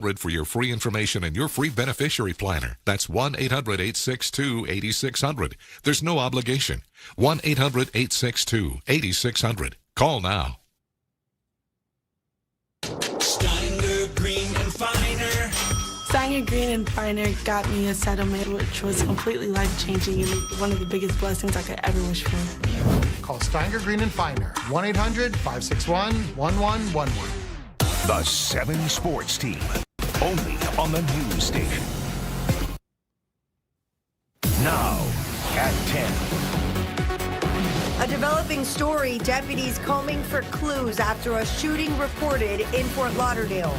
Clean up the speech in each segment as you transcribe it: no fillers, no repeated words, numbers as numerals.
For your free information and your free beneficiary planner. That's 1-800-862-8600. There's no obligation. 1-800-862-8600. Call now. Steiner, Green, and Finer. Steiner, Green, and Finer got me a settlement, which was completely life-changing and one of the biggest blessings I could ever wish for. Call Steiner, Green, and Finer. 1-800-561-1111. The 7 Sports Team. Only on the news station. Now at 10. A developing story, deputies combing for clues after a shooting reported in Fort Lauderdale.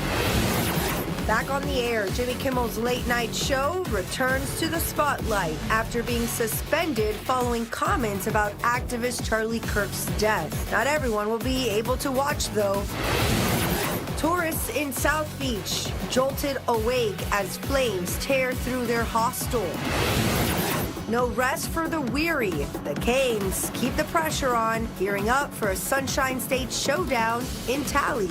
Back on the air, Jimmy Kimmel's late night show returns to the spotlight after being suspended following comments about activist Charlie Kirk's death. Not everyone will be able to watch, though. Tourists in South Beach jolted awake as flames tear through their hostel. No rest for the weary. The Canes keep the pressure on, gearing up for a Sunshine State showdown in Tally.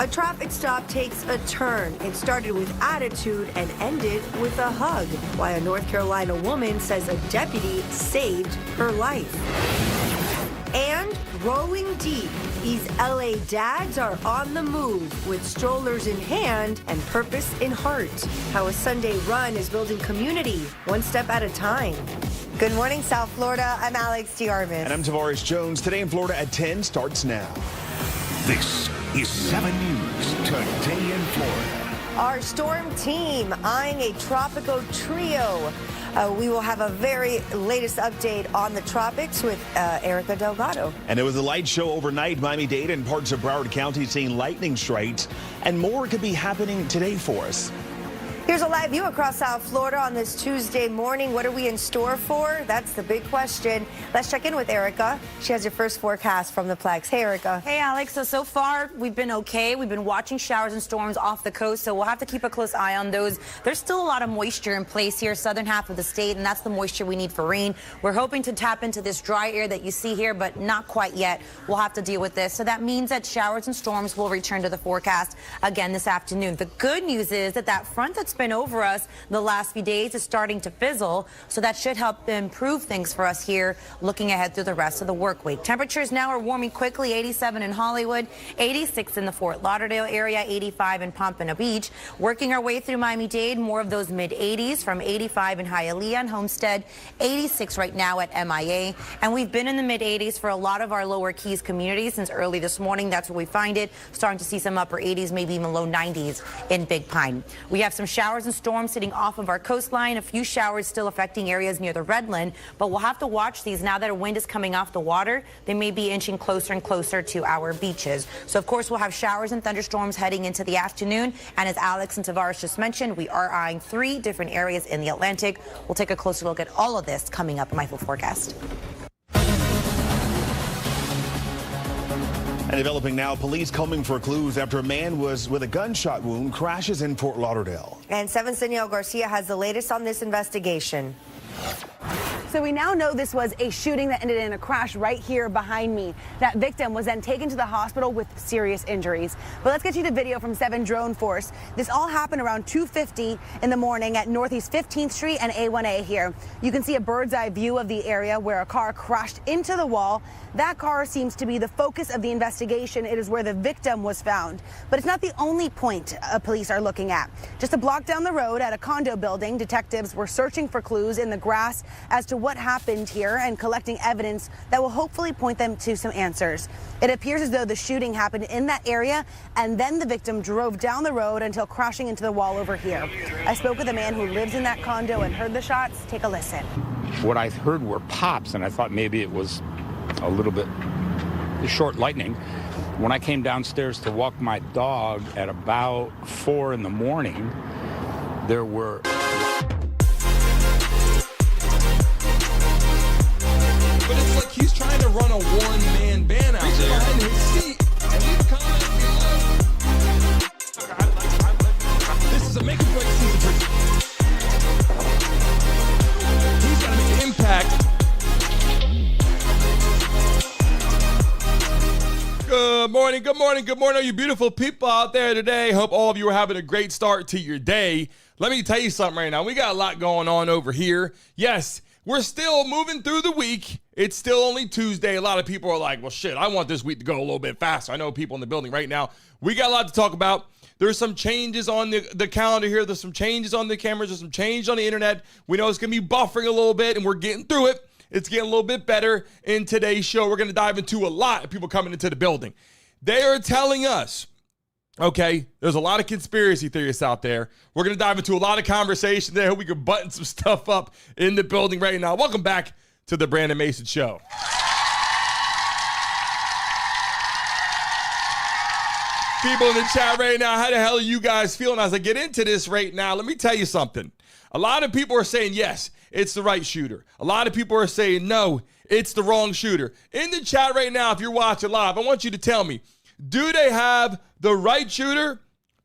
A traffic stop takes a turn. It started with attitude and ended with a hug, while a North Carolina woman says a deputy saved her life. And rolling deep, these LA dads are on the move with strollers in hand and purpose in heart. How a Sunday run is building community, one step at a time. Good morning, South Florida. I'm Alex Tiarvis. And I'm Tavares Jones. Today in Florida at 10 starts now. This is 7 News Today in Florida. Our storm team eyeing a tropical trio. We will have a very latest update on the tropics with Erika Delgado. And it was a light show overnight. Miami-Dade and parts of Broward County seeing lightning strikes. And more could be happening today for us. Here's a live view across South Florida on this Tuesday morning. What are we in store for? That's the big question. Let's check in with Erika. She has your first forecast from the Plex. Hey, Erika. Hey, Alex. So far, we've been okay. We've been watching showers and storms off the coast, so we'll have to keep a close eye on those. There's still a lot of moisture in place here, southern half of the state, and that's the moisture we need for rain. We're hoping to tap into this dry air that you see here, but not quite yet. We'll have to deal with this. So that means that showers and storms will return to the forecast again this afternoon. The good news is that front that's been over us the last few days is starting to fizzle, so that should help improve things for us here looking ahead through the rest of the work week. Temperatures now are warming quickly. 87 in Hollywood, 86 in the Fort Lauderdale area, 85 in Pompano Beach. Working our way through Miami-Dade, more of those mid-80s from 85 in Hialeah and Homestead, 86 right now at MIA. And we've been in the mid-80s for a lot of our lower Keys communities since early this morning. That's where we find it. Starting to see some upper 80s, maybe even low 90s in Big Pine. We have some showers and storms sitting off of our coastline. A few showers still affecting areas near the Redland, but we'll have to watch these now that a wind is coming off the water. They may be inching closer and closer to our beaches. So, of course, we'll have showers and thunderstorms heading into the afternoon. And as Alex and Tavares just mentioned, we are eyeing 3 different areas in the Atlantic. We'll take a closer look at all of this coming up in my full forecast. And developing now, police combing for clues after a man was with a gunshot wound crashes in Fort Lauderdale. And 7's Danielle Garcia has the latest on this investigation. So we now know this was a shooting that ended in a crash right here behind me. That victim was then taken to the hospital with serious injuries. But let's get you the video from 7 Drone Force. This all happened around 2:50 in the morning at Northeast 15th Street and A1A here. You can see a bird's eye view of the area where a car crashed into the wall. That car seems to be the focus of the investigation. It is where the victim was found. But it's not the only point police are looking at. Just a block down the road at a condo building, detectives were searching for clues in the grass as to what happened here and collecting evidence that will hopefully point them to some answers. It appears as though the shooting happened in that area and then the victim drove down the road until crashing into the wall over here. I spoke with a man who lives in that condo and heard the shots. Take a listen. What I heard were pops, and I thought maybe it was a little bit short lightning. When I came downstairs to walk my dog at about 4 in the morning, there were But it's like he's trying to run a one-man band out there behind his seat, and these comments this is a make or break season for he's got to make an impact. Good morning. morning. Good morning. Good morning, all you beautiful people out there today. Hope all of you are having a great start to your day. Let me tell you something right now. We got a lot going on over here. Yes, we're still moving through the week. It's still only Tuesday. A lot of people are like, well, shit, I want this week to go a little bit faster. I know people in the building right now. We got a lot to talk about. There's some changes on the calendar here. There's some changes on the cameras. There's some change on the internet. We know it's going to be buffering a little bit, and we're getting through it. It's getting a little bit better. In today's show, we're going to dive into a lot of people coming into the building. They are telling us, okay, there's a lot of conspiracy theorists out there. We're going to dive into a lot of conversation there. We can button some stuff up in the building right now. Welcome back to the Brandon Mason Show. People in the chat right now, how the hell are you guys feeling as I get into this right now? Let me tell you something. A lot of people are saying, yes, it's the right shooter. A lot of people are saying, no, it's the wrong shooter. In the chat right now, if you're watching live, I want you to tell me, do they have the right shooter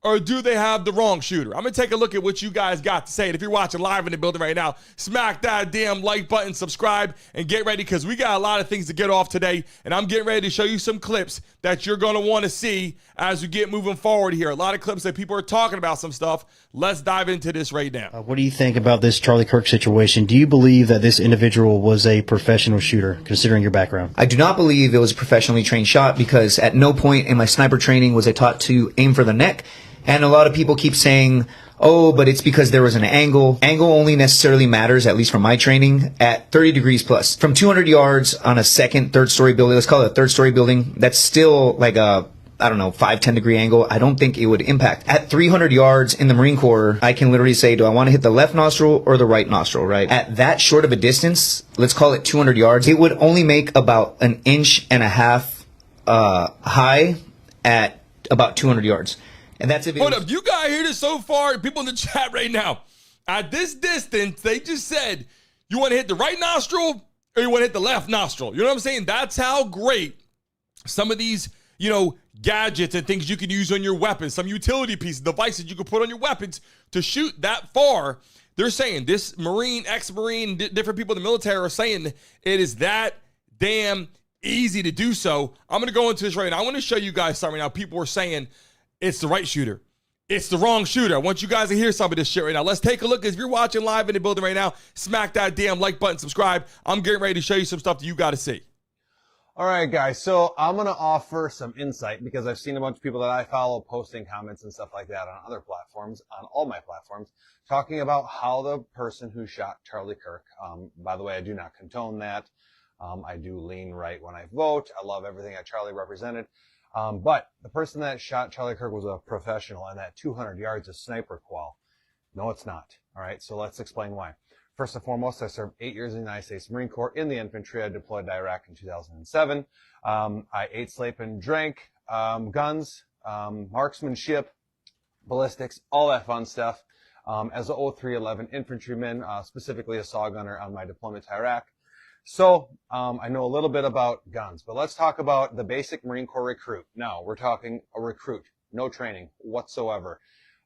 or do they have the wrong shooter? I'm going to take a look at what you guys got to say. And if you're watching live in the building right now, smack that damn like button, subscribe, and get ready because we got a lot of things to get off today. And I'm getting ready to show you some clips that you're going to want to see as we get moving forward here. A lot of clips that people are talking about some stuff. Let's dive into this right now. What do you think about this Charlie Kirk situation? Do you believe that this individual was a professional shooter, considering your background? I do not believe it was a professionally trained shot because at no point in my sniper training was I taught to aim for the neck. And a lot of people keep saying, oh, but it's because there was an angle. Angle only necessarily matters, at least from my training, at 30 degrees plus. From 200 yards on a second, third story building, let's call it a third story building, that's still like a, I don't know, 5-10 degree angle. I don't think it would impact. At 300 yards in the Marine Corps, I can literally say, do I want to hit the left nostril or the right nostril, right? At that short of a distance, let's call it 200 yards, it would only make about 1.5 inches high at about 200 yards. And that's if it Hold up, you guys hear this so far? People in the chat right now, at this distance, they just said, you want to hit the right nostril or you want to hit the left nostril? You know what I'm saying? That's how great some of these, gadgets and things you can use on your weapons, some utility pieces, devices you can put on your weapons to shoot that far. They're saying this Marine, ex-Marine, different people in the military are saying it is that damn easy to do so. I'm going to go into this right now. I want to show you guys something right now. People are saying, it's the right shooter. It's the wrong shooter. I want you guys to hear some of this shit right now. Let's take a look. If you're watching live in the building right now, smack that damn like button, subscribe. I'm getting ready to show you some stuff that you got to see. All right, guys. So I'm going to offer some insight because I've seen a bunch of people that I follow posting comments and stuff like that on other platforms, on all my platforms, talking about how the person who shot Charlie Kirk, by the way, I do not condone that. I do lean right when I vote. I love everything that Charlie represented. But the person that shot Charlie Kirk was a professional, and that 200 yards is sniper qual. No, it's not. All right, so let's explain why. First and foremost, I served 8 years in the United States Marine Corps in the infantry. I deployed to Iraq in 2007. I ate, slept, and drank guns, marksmanship, ballistics, all that fun stuff. As a 0311 infantryman, specifically a saw gunner on my deployment to Iraq. So I know a little bit about guns, but let's talk about the basic Marine Corps recruit. Now, we're talking a recruit, no training whatsoever.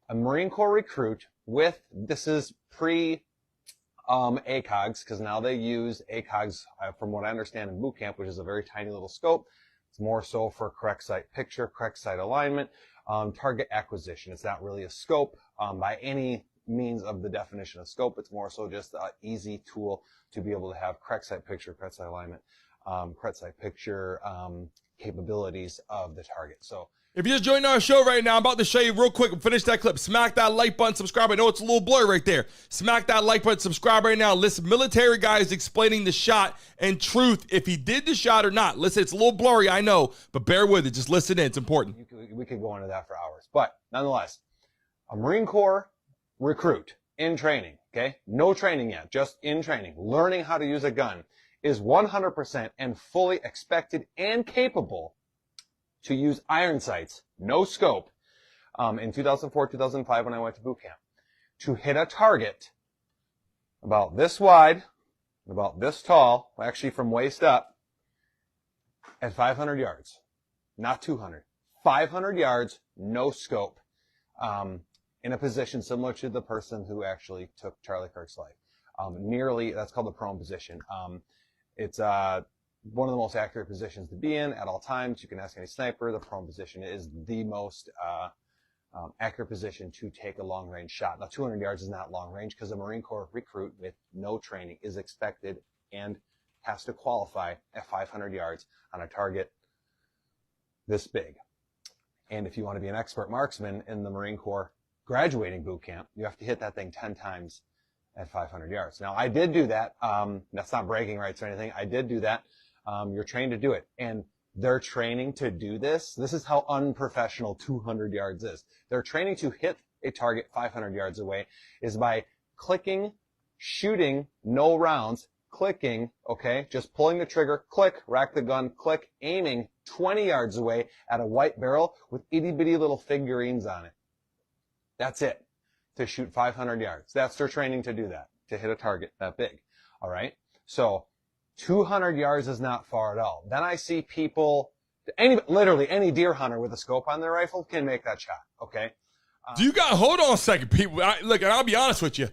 A Marine Corps recruit with, this is pre ACOGs, because now they use ACOGs, from what I understand, in boot camp, which is a very tiny little scope. It's more so for correct sight picture, correct sight alignment, target acquisition. It's not really a scope by any means of the definition of scope. It's more so just an easy tool to be able to have correct sight picture, correct sight alignment, correct sight picture capabilities of the target. So if you're just joining our show right now, I'm about to show you real quick. Finish that clip. Smack that like button, subscribe. I know it's a little blurry right there. Smack that like button, subscribe right now. Listen, military guys explaining the shot and truth, if he did the shot or not. Listen, it's a little blurry, I know, but bear with it. Just listen in. It's important. We could go into that for hours. But nonetheless, a Marine Corps recruit in training, okay? No training yet, just in training, learning how to use a gun, is 100% and fully expected and capable to use iron sights, no scope, in 2004, 2005 when I went to boot camp, to hit a target about this wide, about this tall, actually from waist up, at 500 yards, not 200, 500 yards, no scope, in a position similar to the person who actually took Charlie Kirk's life. Nearly, that's called the prone position. It's one of the most accurate positions to be in at all times. You can ask any sniper. The prone position is the most accurate position to take a long-range shot. Now, 200 yards is not long range because a Marine Corps recruit with no training is expected and has to qualify at 500 yards on a target this big. And if you want to be an expert marksman in the Marine Corps graduating boot camp, you have to hit that thing 10 times at 500 yards. Now, I did do that. That's not bragging rights or anything. I did do that. You're trained to do it. And they're training to do this. This is how unprofessional 200 yards is. They're training to hit a target 500 yards away is by clicking, shooting, no rounds, clicking, okay, just pulling the trigger, click, rack the gun, click, aiming 20 yards away at a white barrel with itty bitty little figurines on it. That's it. To shoot 500 yards. That's their training to do that, to hit a target that big. All right. So 200 yards is not far at all. Then I see people, literally any deer hunter with a scope on their rifle can make that shot. Okay. Hold on a second, people. Look, and I'll be honest with you.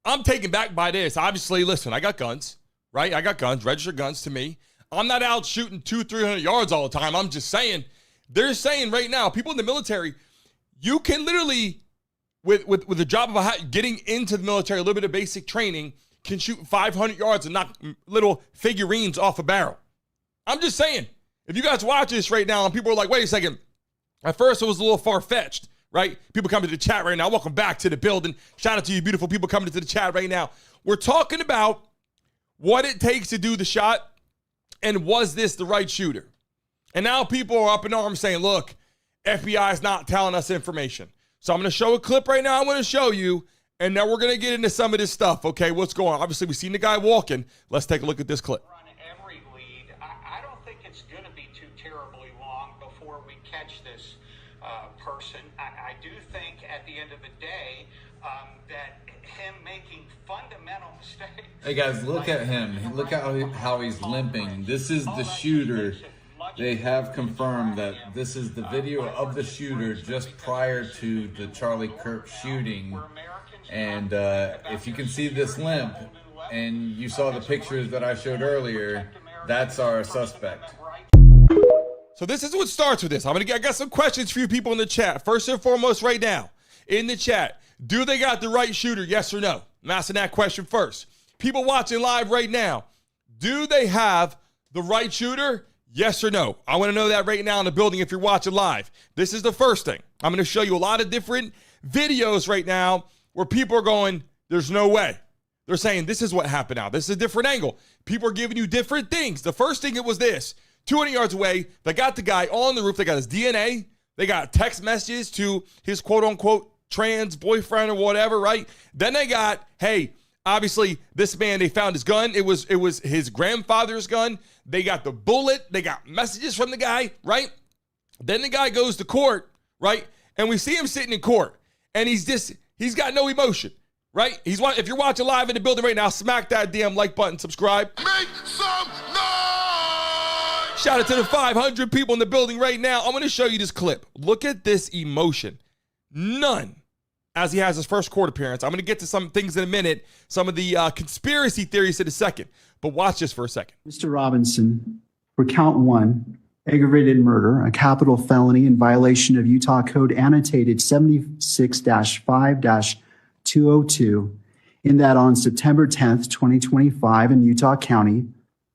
I'm taken back by this. Obviously, listen, I got guns, right? I got guns, registered guns to me. I'm not out shooting 200-300 yards all the time. I'm just saying, they're saying right now, people in the military, you can literally, with the job of getting into the military, a little bit of basic training, can shoot 500 yards and knock little figurines off a barrel. I'm just saying, if you guys watch this right now and people are like, wait a second, at first it was a little far-fetched, right? People coming to the chat right now. Welcome back to the building. Shout out to you beautiful people coming to the chat right now. We're talking about what it takes to do the shot and was this the right shooter? And now people are up in arms saying, look, FBI is not telling us information. So I'm going to show a clip right now. I'm going to show you. And now we're going to get into some of this stuff, okay? What's going on? Obviously, we've seen the guy walking. Let's take a look at this clip. Every lead. I don't think it's going to be too terribly long before we catch this person. I do think at the end of the day that him making fundamental mistakes. Hey, guys, look at him. Look at how he's limping. This is the shooter. They have confirmed that this is the video of the shooter just prior to the Charlie Kirk shooting. And if you can see this limp, and you saw the pictures that I showed earlier, that's our suspect. So this is what starts with this. I got some questions for you people in the chat. First and foremost right now, in the chat, do they got the right shooter, yes or no? I'm asking that question first. People watching live right now, do they have the right shooter, yes or no? I want to know that right now in the building if you're watching live. This is the first thing. I'm going to show you a lot of different videos right now where people are going, there's no way. They're saying, this is what happened now. This is a different angle. People are giving you different things. The first thing, it was this. 200 yards away, they got the guy on the roof. They got his DNA. They got text messages to his quote-unquote trans boyfriend or whatever, right? Then they got, hey, obviously, this man, they found his gun. It was his grandfather's gun. They got the bullet. They got messages from the guy, right? Then the guy goes to court, right? And we see him sitting in court. And he's got no emotion, right? If you're watching live in the building right now, smack that damn like button, subscribe. Make some noise! Shout out to the 500 people in the building right now. I'm going to show you this clip. Look at this emotion. None, as he has his first court appearance. I'm going to get to some things in a minute, some of the conspiracy theories in a second. But watch this for a second. Mr. Robinson, for count 1, aggravated murder, a capital felony in violation of Utah Code annotated 76-5-202, in that on September 10th, 2025 in Utah County,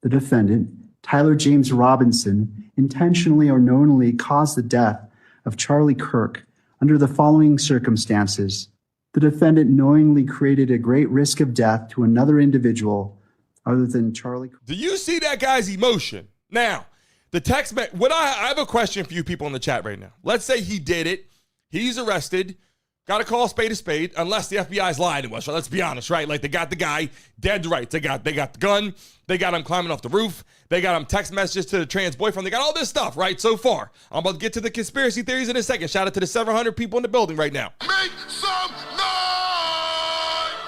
the defendant, Tyler James Robinson, intentionally or knowingly caused the death of Charlie Kirk under the following circumstances. The defendant knowingly created a great risk of death to another individual other than Charlie Kirk. Do you see that guy's emotion? Now, the text, I have a question for you people in the chat right now. Let's say he did it. He's arrested. Got to call a spade, unless the FBI's lying to us. Right? Let's be honest, right? Like, they got the guy dead right. They got the gun. They got him climbing off the roof. They got him text messages to the trans boyfriend. They got all this stuff, right, so far. I'm about to get to the conspiracy theories in a second. Shout out to the 700 people in the building right now. Make some noise!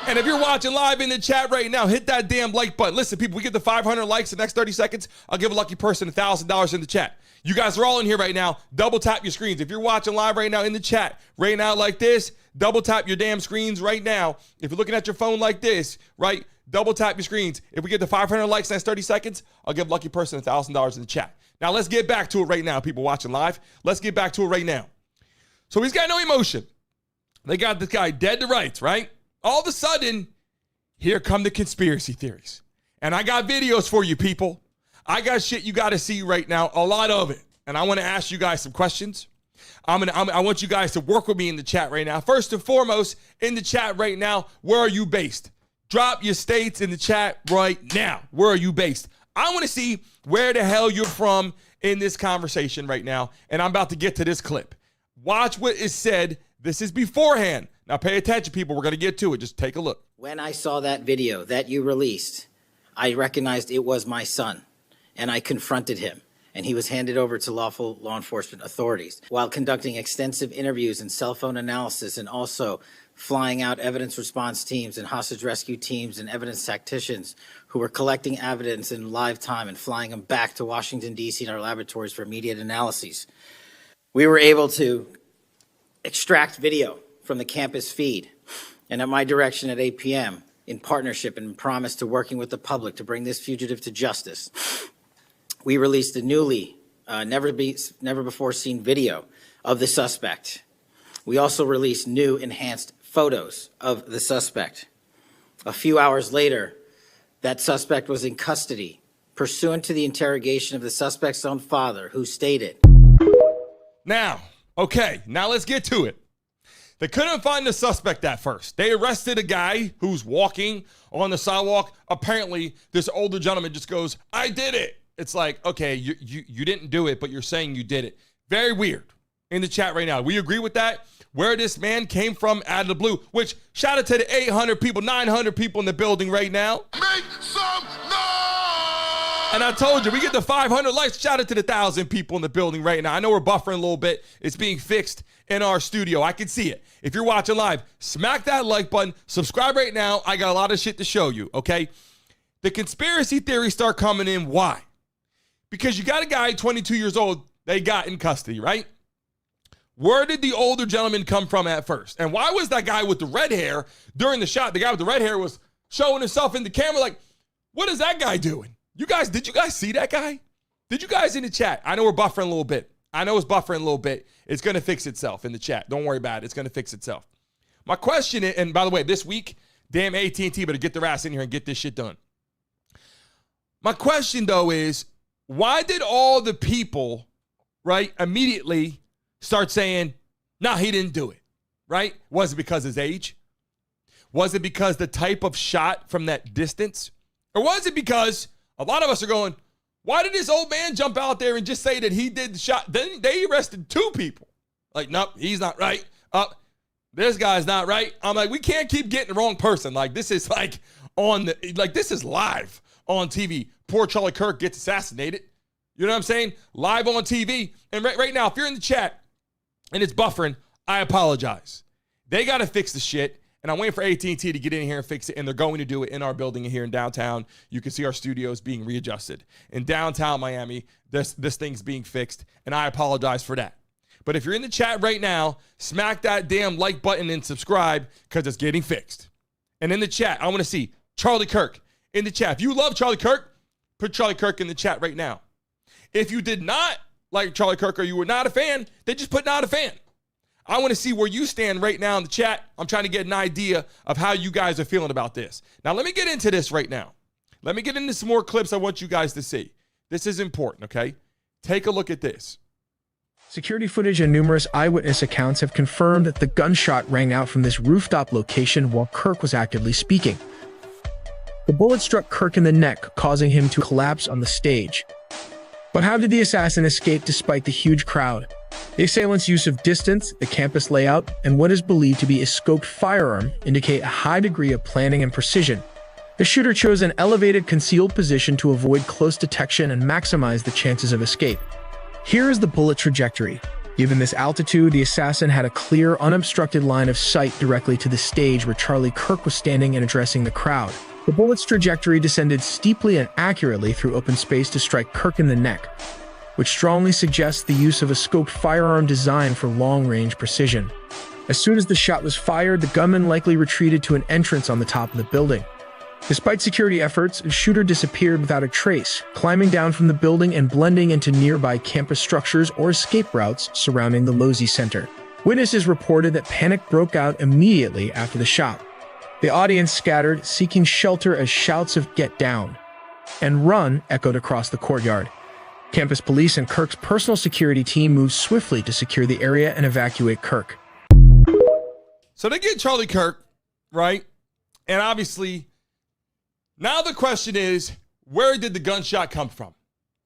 And if you're watching live in the chat right now, hit that damn like button. Listen, people, we get the 500 likes in the next 30 seconds. I'll give a lucky person $1,000 in the chat. You guys are all in here right now. Double tap your screens. If you're watching live right now in the chat, right now like this, double tap your damn screens right now. If you're looking at your phone like this, right, double tap your screens. If we get to 500 likes in the next 30 seconds, I'll give lucky person $1,000 in the chat. Now let's get back to it right now, people watching live. Let's get back to it right now. So he's got no emotion. They got this guy dead to rights, right? All of a sudden, here come the conspiracy theories. And I got videos for you, people. I got shit you got to see right now, a lot of it. And I want to ask you guys some questions. I want you guys to work with me in the chat right now. First and foremost, in the chat right now, where are you based? Drop your states in the chat right now. Where are you based? I want to see where the hell you're from in this conversation right now. And I'm about to get to this clip. Watch what is said. This is beforehand. Now pay attention, people. We're going to get to it. Just take a look. When I saw that video that you released, I recognized it was my son, and I confronted him, and he was handed over to lawful law enforcement authorities. While conducting extensive interviews and cell phone analysis, and also flying out evidence response teams and hostage rescue teams and evidence tacticians who were collecting evidence in live time and flying them back to Washington, D.C. in our laboratories for immediate analyses, we were able to extract video from the campus feed, and at my direction at 8 p.m., in partnership and promise to working with the public to bring this fugitive to justice, we released a newly, never before seen video of the suspect. We also released new enhanced photos of the suspect. A few hours later, that suspect was in custody, pursuant to the interrogation of the suspect's own father, who stated. Now, okay, now let's get to it. They couldn't find the suspect at first. They arrested a guy who's walking on the sidewalk. Apparently, this older gentleman just goes, I did it. It's like, okay, you didn't do it, but you're saying you did it. Very weird. In the chat right now, we agree with that? Where this man came from out of the blue, which shout out to the 800 people, 900 people in the building right now. Make some noise! And I told you, we get to 500 likes. Shout out to the 1,000 people in the building right now. I know we're buffering a little bit. It's being fixed in our studio. I can see it. If you're watching live, smack that like button. Subscribe right now. I got a lot of shit to show you, okay? The conspiracy theories start coming in. Why? Because you got a guy, 22 years old, they got in custody, right? Where did the older gentleman come from at first? And why was that guy with the red hair during the shot? The guy with the red hair was showing himself in the camera like, what is that guy doing? Did you guys see that guy? Did you guys in the chat? I know we're buffering a little bit. I know it's buffering a little bit. It's going to fix itself in the chat. Don't worry about it. It's going to fix itself. My question is, and by the way, this week, damn AT&T better get their ass in here and get this shit done. My question, though, is why did all the people, right, immediately start saying, nah, he didn't do it, right? Was it because of his age? Was it because the type of shot from that distance? Or was it because a lot of us are going, why did this old man jump out there and just say that he did the shot? Then they arrested 2 people. Like, nope, he's not right. This guy's not right. I'm like, we can't keep getting the wrong person. Like, this is like this is live on TV. Poor Charlie Kirk gets assassinated. You know what I'm saying? Live on TV. And right now, if you're in the chat and it's buffering, I apologize. They got to fix the shit. And I'm waiting for AT&T to get in here and fix it, and they're going to do it in our building here in downtown. You can see our studios being readjusted. In downtown Miami, this thing's being fixed, and I apologize for that. But if you're in the chat right now, smack that damn like button and subscribe because it's getting fixed. And in the chat, I want to see Charlie Kirk in the chat. If you love Charlie Kirk, put Charlie Kirk in the chat right now. If you did not like Charlie Kirk or you were not a fan, then just put not a fan. I want to see where you stand right now in the chat. I'm trying to get an idea of how you guys are feeling about this. Now, let me get into this right now. Let me get into some more clips I want you guys to see. This is important, okay? Take a look at this. Security footage and numerous eyewitness accounts have confirmed that the gunshot rang out from this rooftop location while Kirk was actively speaking. The bullet struck Kirk in the neck, causing him to collapse on the stage. But how did the assassin escape despite the huge crowd? The assailant's use of distance, the campus layout, and what is believed to be a scoped firearm indicate a high degree of planning and precision. The shooter chose an elevated, concealed position to avoid close detection and maximize the chances of escape. Here is the bullet trajectory. Given this altitude, the assassin had a clear, unobstructed line of sight directly to the stage where Charlie Kirk was standing and addressing the crowd. The bullet's trajectory descended steeply and accurately through open space to strike Kirk in the neck. which strongly suggests the use of a scoped firearm designed for long-range precision. As soon as the shot was fired, the gunman likely retreated to an entrance on the top of the building. Despite security efforts, the shooter disappeared without a trace, climbing down from the building and blending into nearby campus structures or escape routes surrounding the Losey Center. Witnesses reported that panic broke out immediately after the shot. The audience scattered, seeking shelter as shouts of "Get down" and "Run" echoed across the courtyard. Campus police and Kirk's personal security team moved swiftly to secure the area and evacuate Kirk. So they get Charlie Kirk, right? And obviously, now the question is, where did the gunshot come from?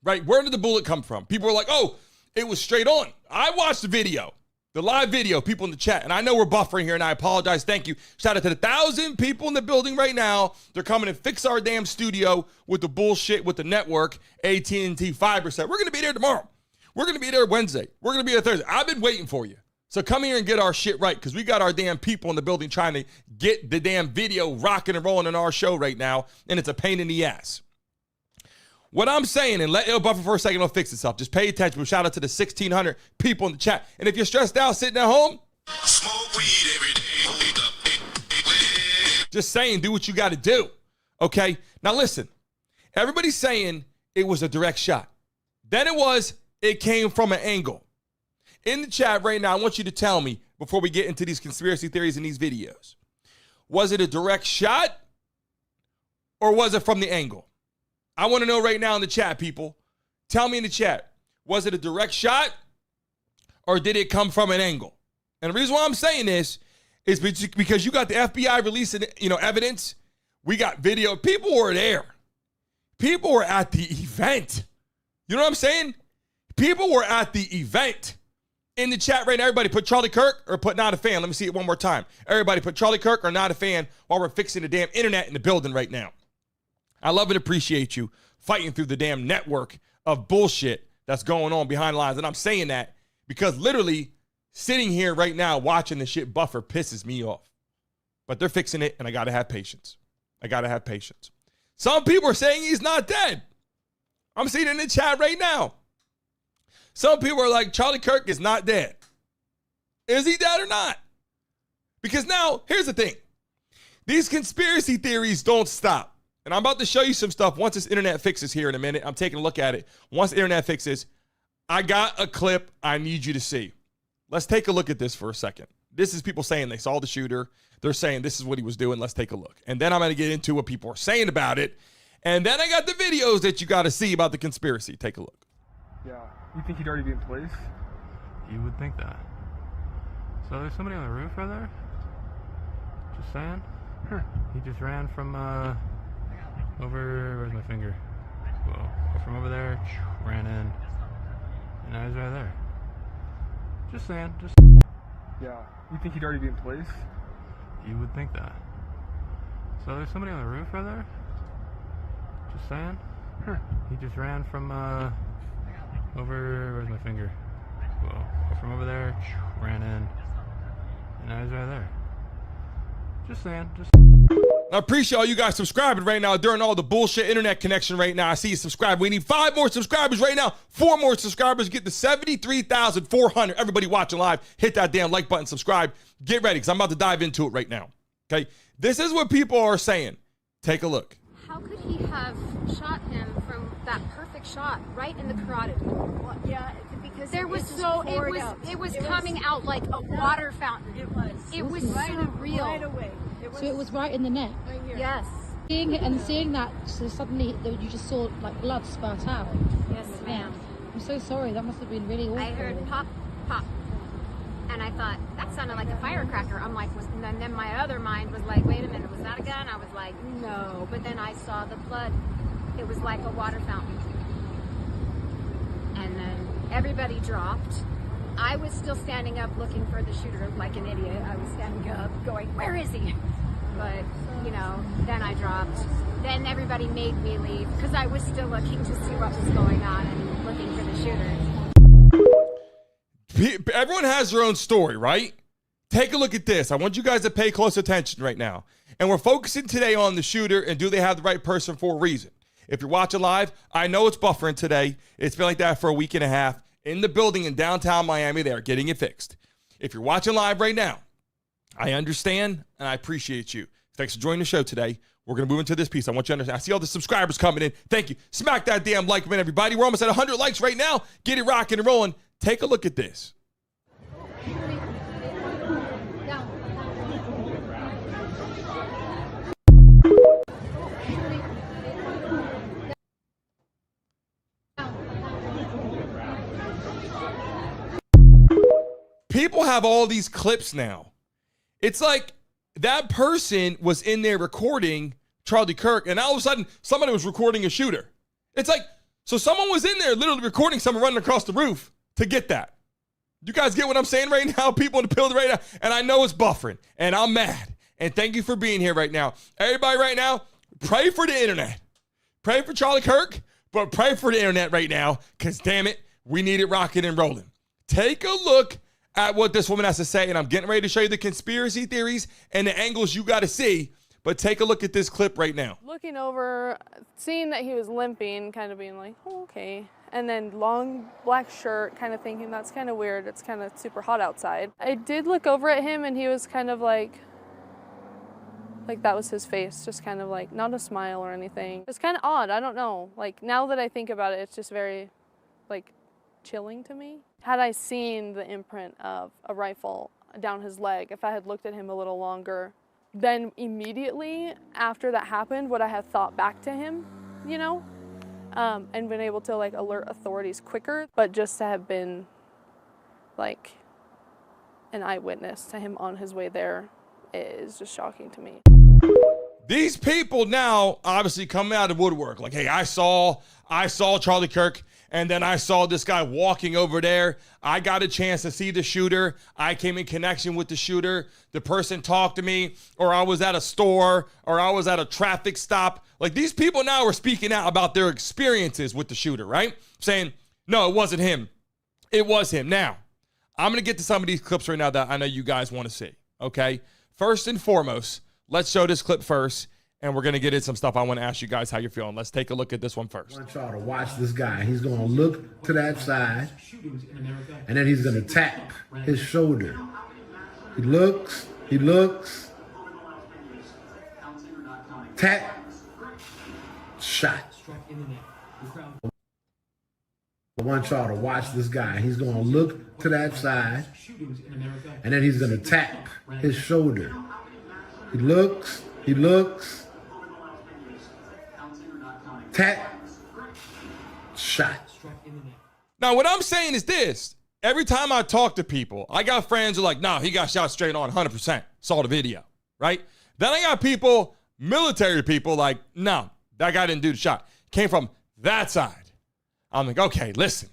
Right? Where did the bullet come from? People were like, oh, it was straight on. I watched the video, the live video, people in the chat, and I know we're buffering here, and I apologize. Thank you. Shout out to the 1,000 people in the building right now. They're coming to fix our damn studio with the bullshit with the network, AT&T fiber set. We're going to be there tomorrow. We're going to be there Wednesday. We're going to be there Thursday. I've been waiting for you. So come here and get our shit right, because we got our damn people in the building trying to get the damn video rocking and rolling in our show right now, and it's a pain in the ass. What I'm saying, and let it buffer for a second, it'll fix itself. Just pay attention. Shout out to the 1,600 people in the chat. And if you're stressed out sitting at home, smoke weed every day. Just saying, do what you got to do. Okay? Now listen, everybody's saying it was a direct shot. Then it came from an angle. In the chat right now, I want you to tell me, before we get into these conspiracy theories in these videos, was it a direct shot or was it from the angle? I want to know right now in the chat, people. Tell me in the chat, was it a direct shot or did it come from an angle? And the reason why I'm saying this is because you got the FBI releasing, evidence. We got video. People were there. People were at the event. You know what I'm saying? People were at the event. In the chat right now, everybody put Charlie Kirk or put not a fan. Let me see it one more time. Everybody put Charlie Kirk or not a fan while we're fixing the damn internet in the building right now. I love and appreciate you fighting through the damn network of bullshit that's going on behind the lines. And I'm saying that because literally sitting here right now watching the shit buffer pisses me off. But they're fixing it, and I got to have patience. I got to have patience. Some people are saying he's not dead. I'm seeing it in the chat right now. Some people are like, Charlie Kirk is not dead. Is he dead or not? Because now, here's the thing. These conspiracy theories don't stop. And I'm about to show you some stuff once this internet fixes here in a minute. I'm taking a look at it. Once the internet fixes, I got a clip I need you to see. Let's take a look at this for a second. This is people saying they saw the shooter. They're saying this is what he was doing. Let's take a look. And then I'm going to get into what people are saying about it. And then I got the videos that you got to see about the conspiracy. Take a look. Yeah. You think he'd already be in place? You would think that. So there's somebody on the roof right there? Just saying? Huh. He just ran from, over, where's my finger? Whoa. From over there, ran in, and now he's right there. Just saying, just... Yeah. You think he'd already be in place? You would think that. So there's somebody on the roof right there? Just saying? Huh. He just ran from, over, where's my finger? Whoa. From over there, ran in, and now he's right there. Just saying, just... I appreciate all you guys subscribing right now during all the bullshit internet connection right now. I see you subscribe. We need 5 more subscribers right now. 4 more subscribers. Get to 73,400. Everybody watching live, hit that damn like button, subscribe. Get ready, because I'm about to dive into it right now. Okay? This is what people are saying. Take a look. How could he have shot him from that perfect shot right in the carotid? Well, yeah, because it was coming out like a water fountain. It was surreal. Right away. So it was right in the neck. Right here. Yes. Seeing that, so suddenly you just saw like blood spurt out. Yes, ma'am. I'm so sorry. That must have been really awful. I heard pop, pop, and I thought that sounded like a firecracker. I'm like, and then my other mind was like, wait a minute, was that a gun? I was like, no. But then I saw the blood. It was like a water fountain. And then everybody dropped. I was still standing up looking for the shooter like an idiot. I was standing up going, where is he? But, then I dropped. Then everybody made me leave because I was still looking to see what was going on and looking for the shooter. Everyone has their own story, right? Take a look at this. I want you guys to pay close attention right now. And we're focusing today on the shooter and do they have the right person for a reason. If you're watching live, I know it's buffering today. It's been like that for a week and a half. In the building in downtown Miami, they are getting it fixed. If you're watching live right now, I understand and I appreciate you. Thanks for joining the show today. We're going to move into this piece. I want you to understand. I see all the subscribers coming in. Thank you. Smack that damn like button, everybody. We're almost at 100 likes right now. Get it rocking and rolling. Take a look at this. People have all these clips now. It's like that person was in there recording Charlie Kirk, and all of a sudden, somebody was recording a shooter. It's like, so someone was in there literally recording someone running across the roof to get that. You guys get what I'm saying right now? People in the building right now, and I know it's buffering, and I'm mad. And thank you for being here right now. Everybody right now, pray for the internet. Pray for Charlie Kirk, but pray for the internet right now, because damn it, we need it rocking and rolling. Take a look at what this woman has to say, and I'm getting ready to show you the conspiracy theories and the angles you got to see, but take a look at this clip right now. Looking over, seeing that he was limping, kind of being like, oh, okay, and then long black shirt, kind of thinking that's kind of weird, it's kind of super hot outside. I did look over at him, and he was kind of like that was his face, just kind of like, not a smile or anything. It's kind of odd, I don't know, like now that I think about it, it's just very like chilling to me. Had I seen the imprint of a rifle down his leg, if I had looked at him a little longer, then immediately after that happened, would I have thought back to him, you know, and been able to like alert authorities quicker. But just to have been like an eyewitness to him on his way there is just shocking to me. These people now obviously coming out of woodwork, like, hey, I saw Charlie Kirk, and then I saw this guy walking over there. I got a chance to see the shooter. I came in connection with the shooter. The person talked to me, or I was at a store, or I was at a traffic stop. Like, these people now are speaking out about their experiences with the shooter, right? Saying, no, it wasn't him. It was him. Now, I'm going to get to some of these clips right now that I know you guys want to see, okay? First and foremost, let's show this clip first, and we're going to get into some stuff I want to ask you guys how you're feeling. Let's take a look at this one first. I want y'all to watch this guy. He's going to look to that side, and then he's going to tap his shoulder. He looks, tap, shot. I want y'all to watch this guy. He's going to look to that side, and then he's going to tap his shoulder. He looks, tap, shot. Now, what I'm saying is this. Every time I talk to people, I got friends who are like, nah, he got shot straight on 100%. Saw the video, right? Then I got people, military people, like, no, that guy didn't do the shot. Came from that side. I'm like, okay, listen.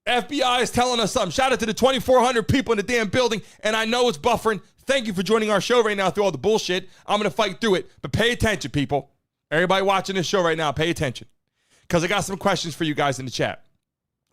FBI is telling us something. Shout out to the 2,400 people in the damn building, and I know it's buffering. Thank you for joining our show right now through all the bullshit. I'm going to fight through it, but pay attention, people. Everybody watching this show right now, pay attention, because I got some questions for you guys in the chat.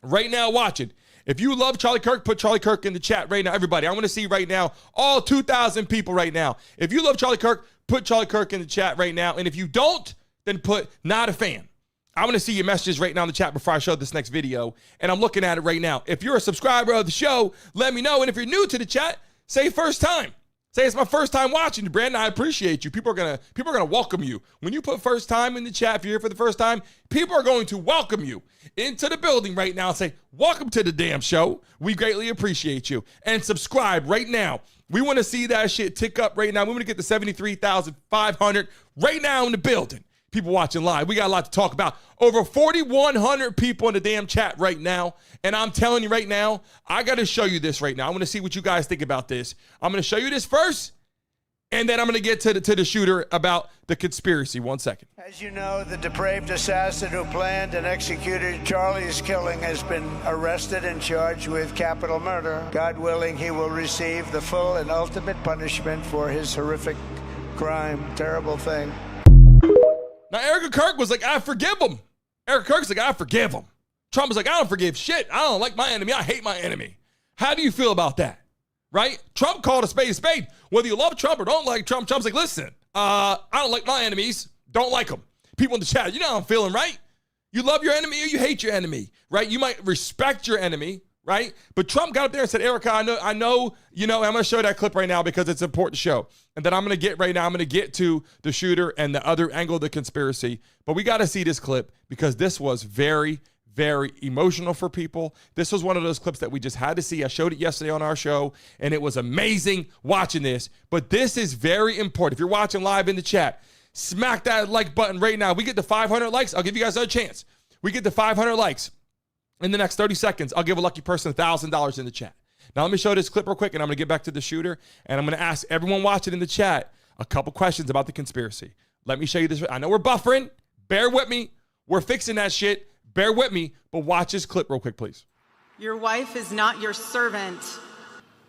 Right now, watching. If you love Charlie Kirk, put Charlie Kirk in the chat right now. Everybody, I want to see right now all 2,000 people right now. If you love Charlie Kirk, put Charlie Kirk in the chat right now. And if you don't, then put not a fan. I want to see your messages right now in the chat before I show this next video. And I'm looking at it right now. If you're a subscriber of the show, let me know. And if you're new to the chat, say first time. Say it's my first time watching you, Brandon. I appreciate you. People are gonna welcome you. When you put first time in the chat, if you're here for the first time, people are going to welcome you into the building right now and say, welcome to the damn show. We greatly appreciate you. And subscribe right now. We want to see that shit tick up right now. We want to get to 73,500 right now in the building. People watching live. We got a lot to talk about. Over 4,100 people in the damn chat right now. And I'm telling you right now, I got to show you this right now. I want to see what you guys think about this. I'm going to show you this first, and then I'm going to get to the shooter about the conspiracy. 1 second. As you know, the depraved assassin who planned and executed Charlie's killing has been arrested and charged with capital murder. God willing, he will receive the full and ultimate punishment for his horrific crime. Terrible thing. Now, Erika Kirk was like, I forgive him. Erika Kirk's like, I forgive him. Trump was like, I don't forgive shit. I don't like my enemy. I hate my enemy. How do you feel about that? Right? Trump called a spade a spade. Whether you love Trump or don't like Trump, Trump's like, listen, I don't like my enemies. Don't like them. People in the chat, you know how I'm feeling, right? You love your enemy or you hate your enemy, right? You might respect your enemy, right? But Trump got up there and said, Erika, I know, I'm going to show that clip right now because it's important to show. And then I'm going to get to the shooter and the other angle of the conspiracy. But we got to see this clip because this was very, very emotional for people. This was one of those clips that we just had to see. I showed it yesterday on our show, and it was amazing watching this. But this is very important. If you're watching live in the chat, smack that like button right now. We get to 500 likes. I'll give you guys another chance. We get to 500 likes. In the next 30 seconds, I'll give a lucky person $1,000 in the chat. Now, let me show this clip real quick, and I'm going to get back to the shooter, and I'm going to ask everyone watching in the chat a couple questions about the conspiracy. Let me show you this. I know we're buffering. Bear with me. We're fixing that shit. Bear with me, but watch this clip real quick, please. Your wife is not your servant.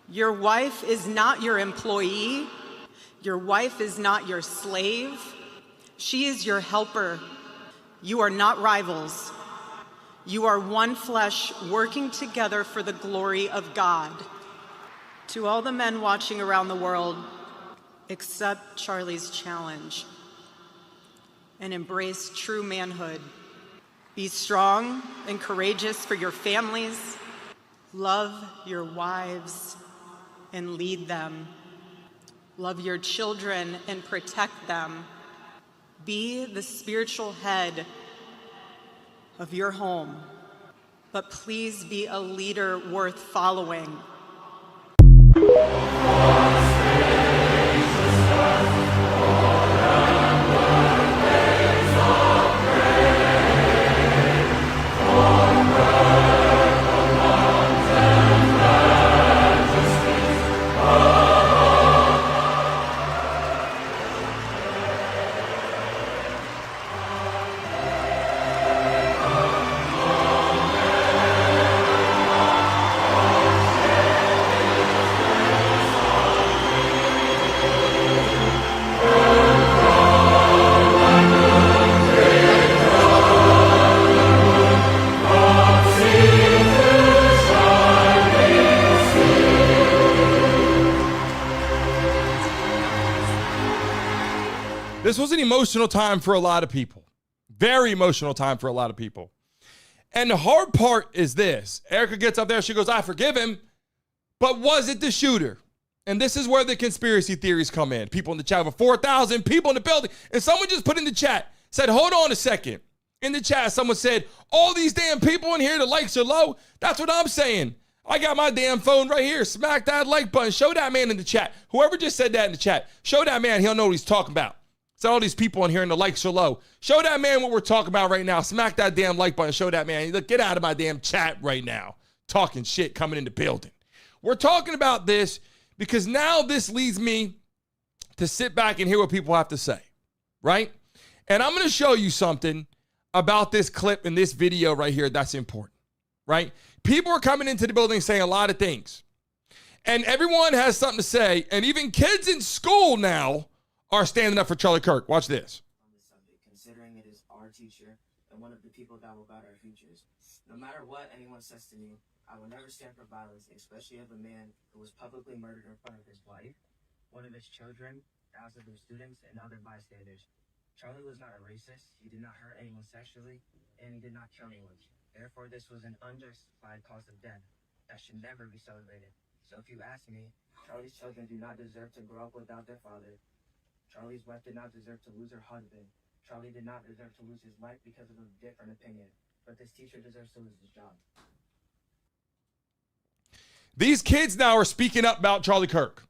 Your wife is not your employee. Your wife is not your slave. She is your helper. You are not rivals. You are one flesh working together for the glory of God. To all the men watching around the world, accept Charlie's challenge and embrace true manhood. Be strong and courageous for your families. Love your wives and lead them. Love your children and protect them. Be the spiritual head of your home, but please be a leader worth following. This was an emotional time for a lot of people. Very emotional time for a lot of people. And the hard part is this. Erika gets up there, she goes, I forgive him, but was it the shooter? And this is where the conspiracy theories come in. People in the chat, over 4,000 people in the building. And someone just put in the chat, said, hold on a second. In the chat, someone said, all these damn people in here, the likes are low. That's what I'm saying. I got my damn phone right here. Smack that like button. Show that man in the chat. Whoever just said that in the chat, show that man. He'll know what he's talking about. So all these people in here and the likes are low. Show that man what we're talking about right now. Smack that damn like button. Show that man. Look, get out of my damn chat right now. Talking shit coming in the building. We're talking about this because now this leads me to sit back and hear what people have to say, right? And I'm going to show you something about this clip in this video right here that's important, right? People are coming into the building saying a lot of things. And everyone has something to say. And even kids in school now are standing up for Charlie Kirk. Watch this. On this subject, considering it is our teacher and one of the people that will guide our futures. No matter what anyone says to me, I will never stand for violence, especially of a man who was publicly murdered in front of his wife, one of his children, thousands of students, and other bystanders. Charlie was not a racist, he did not hurt anyone sexually, and he did not kill anyone. Therefore, this was an unjustified cause of death that should never be celebrated. So if you ask me, Charlie's children do not deserve to grow up without their father. Charlie's wife did not deserve to lose her husband. Charlie did not deserve to lose his life because of a different opinion. But this teacher deserves to lose his job. These kids now are speaking up about Charlie Kirk.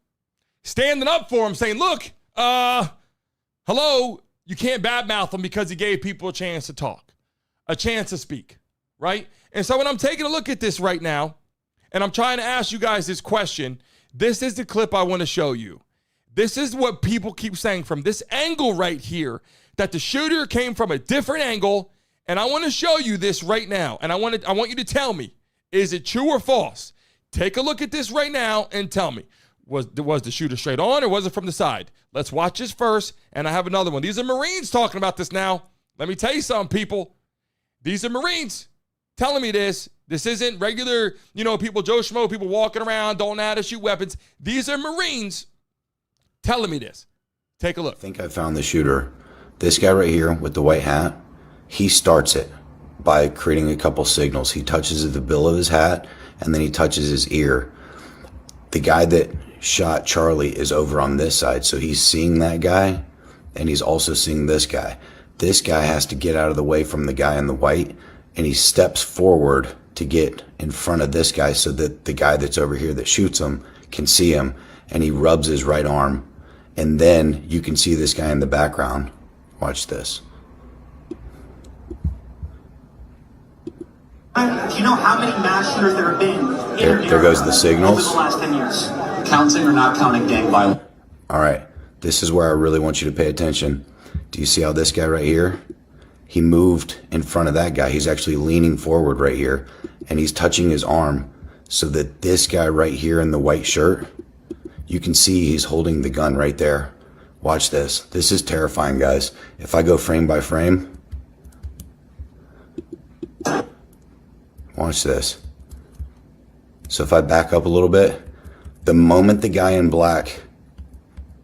Standing up for him, saying, look, hello, you can't badmouth him because he gave people a chance to talk, a chance to speak, right? And so when I'm taking a look at this right now, and I'm trying to ask you guys this question, this is the clip I want to show you. This is what people keep saying from this angle right here, that the shooter came from a different angle, and I want to show you this right now, and I want you to tell me, is it true or false? Take a look at this right now and tell me, was the shooter straight on or was it from the side? Let's watch this first, and I have another one. These are Marines talking about this now. Let me tell you something, people. These are Marines telling me this. This isn't regular, people, Joe Schmo, people walking around, don't know how to shoot weapons. These are Marines telling me this. Take a look. I think I found the shooter, This guy right here with the white hat, he starts it by creating a couple signals. He touches the bill of his hat, and then he touches his ear. The guy that shot Charlie is over on this side, so he's seeing that guy, and he's also seeing this guy. This guy has to get out of the way from the guy in the white, and he steps forward to get in front of this guy so that the guy that's over here that shoots him can see him, and he rubs his right arm. And then you can see this guy in the background. Watch this. Do you know how many mass shooters there have been? There goes the signals. Over the last 10 years. Counting or not counting gang violence? All right, this is where I really want you to pay attention. Do you see how this guy right here? He moved in front of that guy. He's actually leaning forward right here, and he's touching his arm so that this guy right here in the white shirt, you can see he's holding the gun right there. Watch this. This is terrifying, guys. If I go frame by frame, watch this. So if I back up a little bit, the moment the guy in black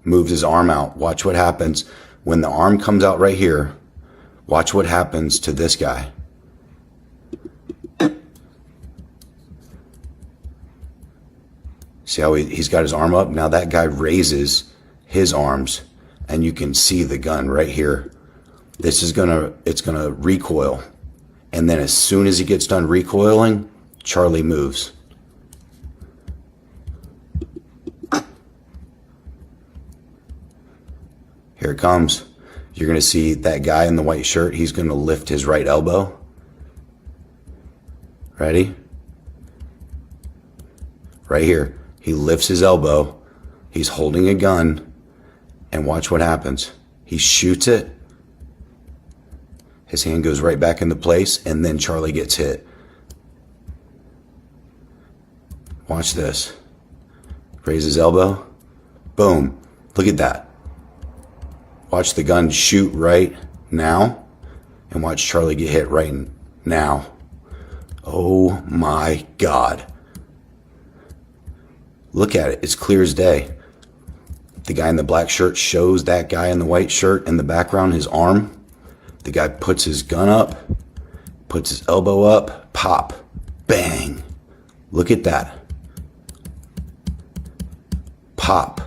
moves his arm out, watch what happens. When the arm comes out right here, watch what happens to this guy. See how he's got his arm up? Now that guy raises his arms, and you can see the gun right here. This is it's gonna recoil. And then as soon as he gets done recoiling, Charlie moves. Here it comes. You're gonna see that guy in the white shirt, he's gonna lift his right elbow. Ready? Right here. He lifts his elbow. He's holding a gun. And watch what happens. He shoots it. His hand goes right back into place, and then Charlie gets hit. Watch this. Raise his elbow. Boom. Look at that. Watch the gun shoot right now, and watch Charlie get hit right now. Oh my God. Look at it. It's clear as day. The guy in the black shirt shows that guy in the white shirt in the background, his arm. The guy puts his gun up, puts his elbow up, pop, bang. Look at that. Pop.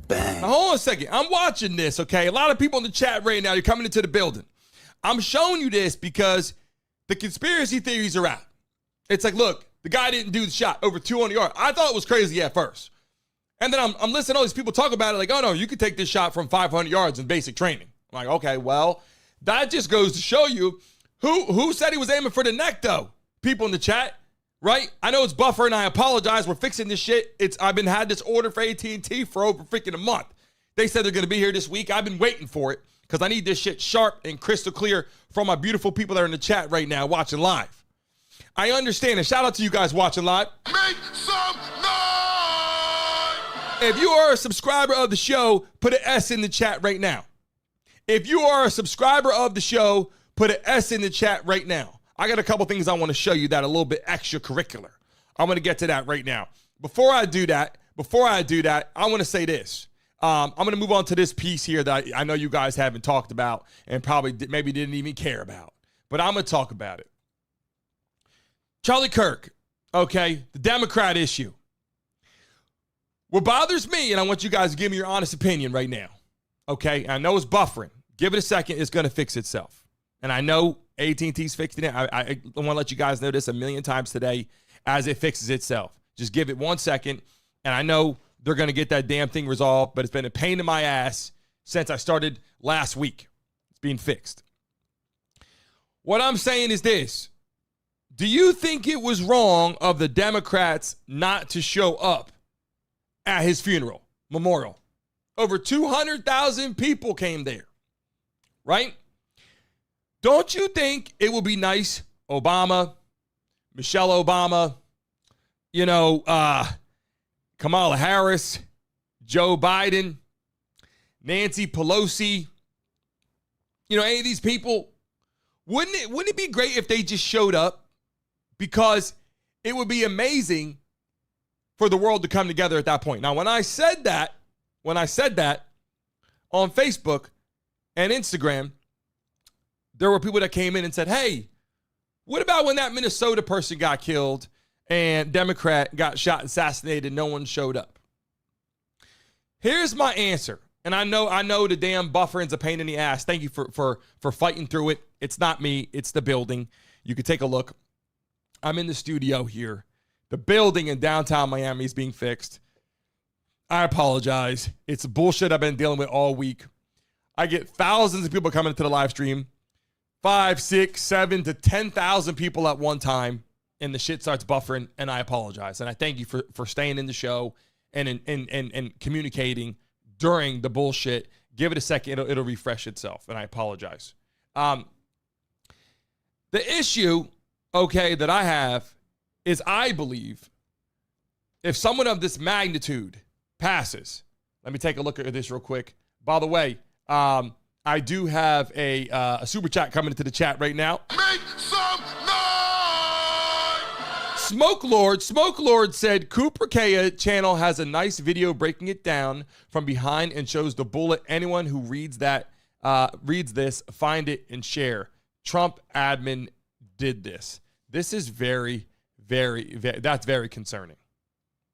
Bang. Now, hold on a second. I'm watching this, okay? A lot of people in the chat right now, you're coming into the building. I'm showing you this because the conspiracy theories are out. It's like, look, the guy didn't do the shot over 200 yards. I thought it was crazy at first. And then I'm listening to all these people talk about it like, oh, no, you could take this shot from 500 yards in basic training. I'm like, okay, well, that just goes to show you who said he was aiming for the neck, though? People in the chat, right? I know it's Buffer, and I apologize. We're fixing this shit. I've been had this order for AT&T for over freaking a month. They said they're going to be here this week. I've been waiting for it because I need this shit sharp and crystal clear from my beautiful people that are in the chat right now watching live. I understand, and shout out to you guys watching live. Make some noise! If you are a subscriber of the show, put an S in the chat right now. If you are a subscriber of the show, put an S in the chat right now. I got a couple things I want to show you that are a little bit extracurricular. I'm going to get to that right now. Before I do that, I want to say this. I'm going to move on to this piece here that I know you guys haven't talked about and probably maybe didn't even care about. But I'm going to talk about it. Charlie Kirk, okay, the Democrat issue. What bothers me, and I want you guys to give me your honest opinion right now, okay? I know it's buffering. Give it a second. It's going to fix itself. And I know AT&T's fixing it. I want to let you guys know this a million times today as it fixes itself. Just give it 1 second, and I know they're going to get that damn thing resolved, but it's been a pain in my ass since I started last week. It's being fixed. What I'm saying is this. Do you think it was wrong of the Democrats not to show up at his funeral, memorial? Over 200,000 people came there, right? Don't you think it would be nice, Obama, Michelle Obama, Kamala Harris, Joe Biden, Nancy Pelosi, any of these people, wouldn't it be great if they just showed up? Because it would be amazing for the world to come together at that point. Now, when I said that on Facebook, and Instagram, there were people that came in and said, hey, what about when that Minnesota person got killed and Democrat got shot and assassinated and no one showed up? Here's my answer. And I know the damn buffering's a pain in the ass. Thank you for fighting through it. It's not me. It's the building. You can take a look. I'm in the studio here. The building in downtown Miami is being fixed. I apologize. It's bullshit I've been dealing with all week. I get thousands of people coming into the live stream. 5, 6, 7 to 10,000 people at one time. And the shit starts buffering. And I apologize. And I thank you for staying in the show and communicating during the bullshit. Give it a second. It'll refresh itself. And I apologize. The issue, okay, that I have is I believe if someone of this magnitude passes, let me take a look at this real quick. By the way, I do have a super chat coming into the chat right now. Make some Smoke Lord said Cooper Kea channel has a nice video breaking it down from behind and shows the bullet. Anyone who reads this, find it and share. Trump admin did this. This is very, very, that's very concerning.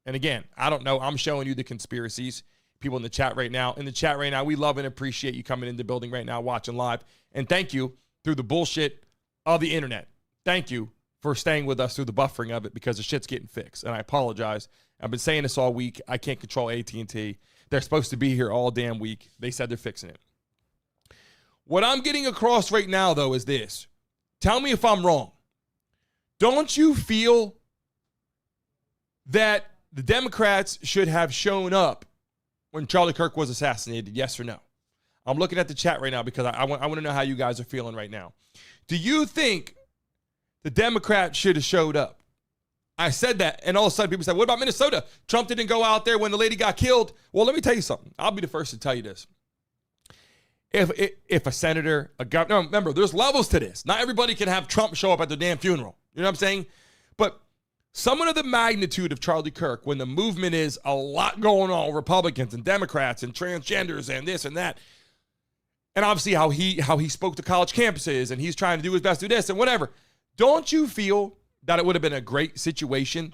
And again, I don't know. I'm showing you the conspiracies. People in the chat right now. In the chat right now, we love and appreciate you coming in the building right now, watching live. And thank you through the bullshit of the internet. Thank you for staying with us through the buffering of it because the shit's getting fixed. And I apologize. I've been saying this all week. I can't control AT&T. They're supposed to be here all damn week. They said they're fixing it. What I'm getting across right now, though, is this. Tell me if I'm wrong. Don't you feel that the Democrats should have shown up when Charlie Kirk was assassinated? Yes or no? I'm looking at the chat right now because I want to know how you guys are feeling right now. Do you think the Democrats should have showed up? I said that, and all of a sudden people said, what about Minnesota? Trump didn't go out there when the lady got killed. Well, let me tell you something. I'll be the first to tell you this. If a senator, a governor, no, remember, there's levels to this. Not everybody can have Trump show up at their damn funeral. You know what I'm saying? But someone of the magnitude of Charlie Kirk, when the movement is a lot going on, Republicans and Democrats and transgenders and this and that, and obviously how he spoke to college campuses and he's trying to do his best to do this and whatever. Don't you feel that it would have been a great situation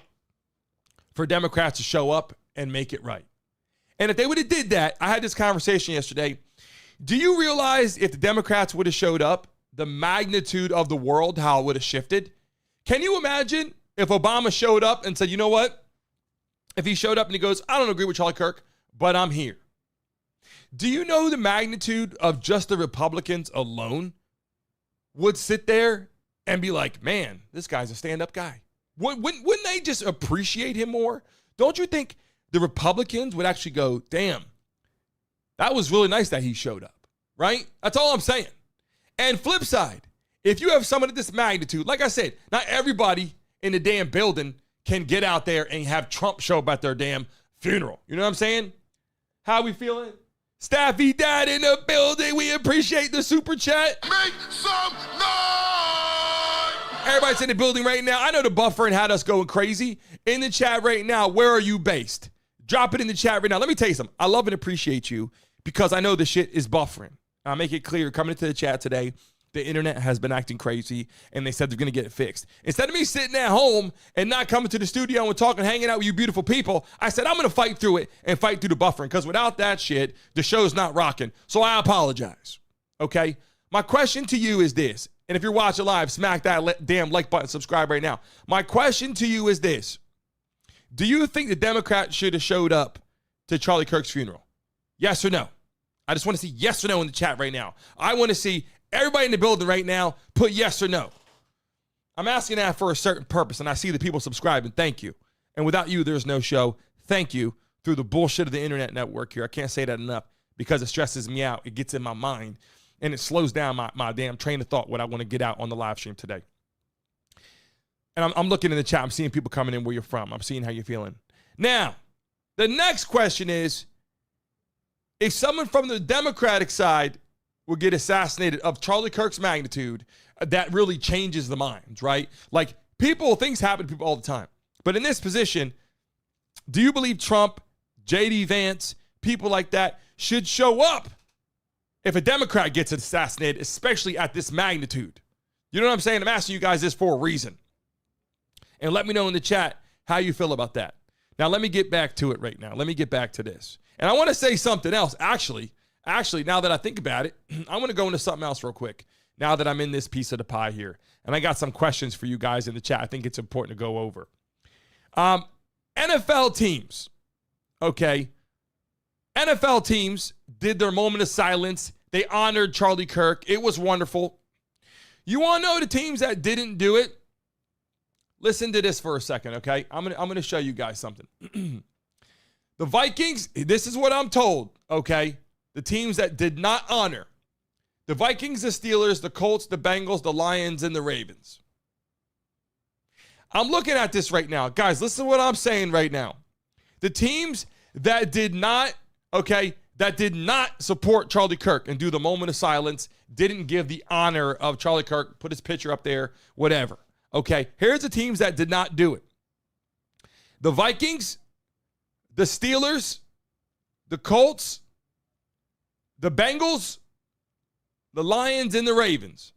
for Democrats to show up and make it right? And if they would have did that, I had this conversation yesterday. Do you realize if the Democrats would have showed up, the magnitude of the world, how it would have shifted? Can you imagine if Obama showed up and said, you know what? If he showed up and he goes, I don't agree with Charlie Kirk, but I'm here. Do you know the magnitude of just the Republicans alone would sit there and be like, man, this guy's a stand-up guy? Wouldn't they just appreciate him more? Don't you think the Republicans would actually go, damn, that was really nice that he showed up, right? That's all I'm saying. And flip side, if you have someone of this magnitude, like I said, not everybody in the damn building can get out there and have Trump show up at their damn funeral. You know what I'm saying? How we feeling? Staffy Dad in the building. We appreciate the super chat. Make some noise! Everybody's in the building right now. I know the buffering had us going crazy. In the chat right now, where are you based? Drop it in the chat right now. Let me tell you something. I love and appreciate you because I know the shit is buffering. I'll make it clear. Coming into the chat today, the internet has been acting crazy, and they said they're going to get it fixed. Instead of me sitting at home and not coming to the studio and talking, hanging out with you beautiful people, I said I'm going to fight through it and fight through the buffering because without that shit, the show's not rocking. So I apologize, okay? My question to you is this, and if you're watching live, smack that damn like button, subscribe right now. My question to you is this. Do you think the Democrats should have showed up to Charlie Kirk's funeral? Yes or no? I just want to see yes or no in the chat right now. I want to see everybody in the building right now put yes or no. I'm asking that for a certain purpose, and I see the people subscribing. Thank you. And without you, there's no show. Thank you through the bullshit of the internet network here. I can't say that enough because it stresses me out. It gets in my mind, and it slows down my damn train of thought, what I want to get out on the live stream today. And I'm looking in the chat. I'm seeing people coming in where you're from. I'm seeing how you're feeling. Now, the next question is, if someone from the Democratic side would get assassinated of Charlie Kirk's magnitude, that really changes the minds, right? Like, things happen to people all the time. But in this position, do you believe Trump, J.D. Vance, people like that should show up if a Democrat gets assassinated, especially at this magnitude. You know what I'm saying? I'm asking you guys this for a reason. And let me know in the chat how you feel about that. Now, let me get back to it right now. Let me get back to this. And I want to say something else. Actually, now that I think about it, I want to go into something else real quick. Now that I'm in this piece of the pie here. And I got some questions for you guys in the chat. I think it's important to go over. NFL teams, okay? NFL teams did their moment of silence. They honored Charlie Kirk. It was wonderful. You want to know the teams that didn't do it? Listen to this for a second, okay? I'm gonna show you guys something. The Vikings, this is what I'm told, okay? The teams that did not honor. The Vikings, the Steelers, the Colts, the Bengals, the Lions, and the Ravens. I'm looking at this right now. Guys, listen to what I'm saying right now. The teams that did not, okay, that did not support Charlie Kirk and do the moment of silence, didn't give the honor of Charlie Kirk, put his picture up there, whatever. Okay, here's the teams that did not do it. The Vikings, the Steelers, the Colts, the Bengals, the Lions, and the Ravens.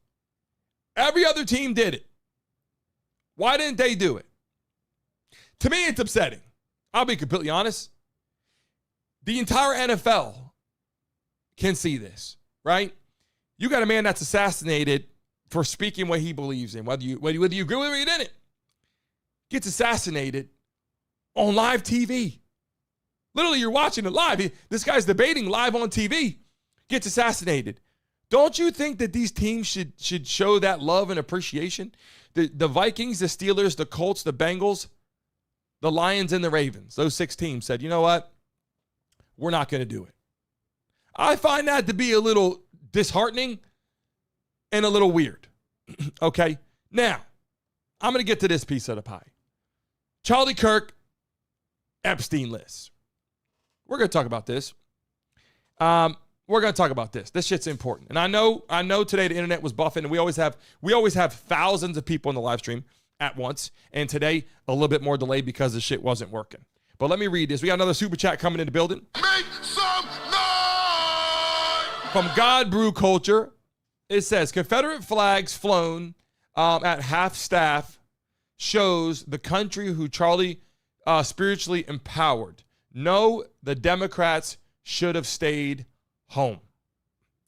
Every other team did it. Why didn't they do it? To me, it's upsetting. I'll be completely honest. The entire NFL can see this, right? You got a man that's assassinated for speaking what he believes in, whether you agree with it or you didn't. Gets assassinated on live TV. Literally, you're watching it live. This guy's debating live on TV. Gets assassinated. Don't you think that these teams should show that love and appreciation? The Vikings, the Steelers, the Colts, the Bengals, the Lions, and the Ravens, those 6 teams said, you know what? We're not going to do it. I find that to be a little disheartening and a little weird. Okay? Now, I'm going to get to this piece of the pie. Charlie Kirk, Epstein list. We're going to talk about this. We're going to talk about this. This shit's important. And I know today the internet was buffing, and we always have thousands of people in the live stream at once. And today, a little bit more delayed because the shit wasn't working. But let me read this. We got another super chat coming in the building. Make some noise! From God Brew Culture, it says, Confederate flags flown at half staff shows the country who Charlie spiritually empowered. No, the Democrats should have stayed home.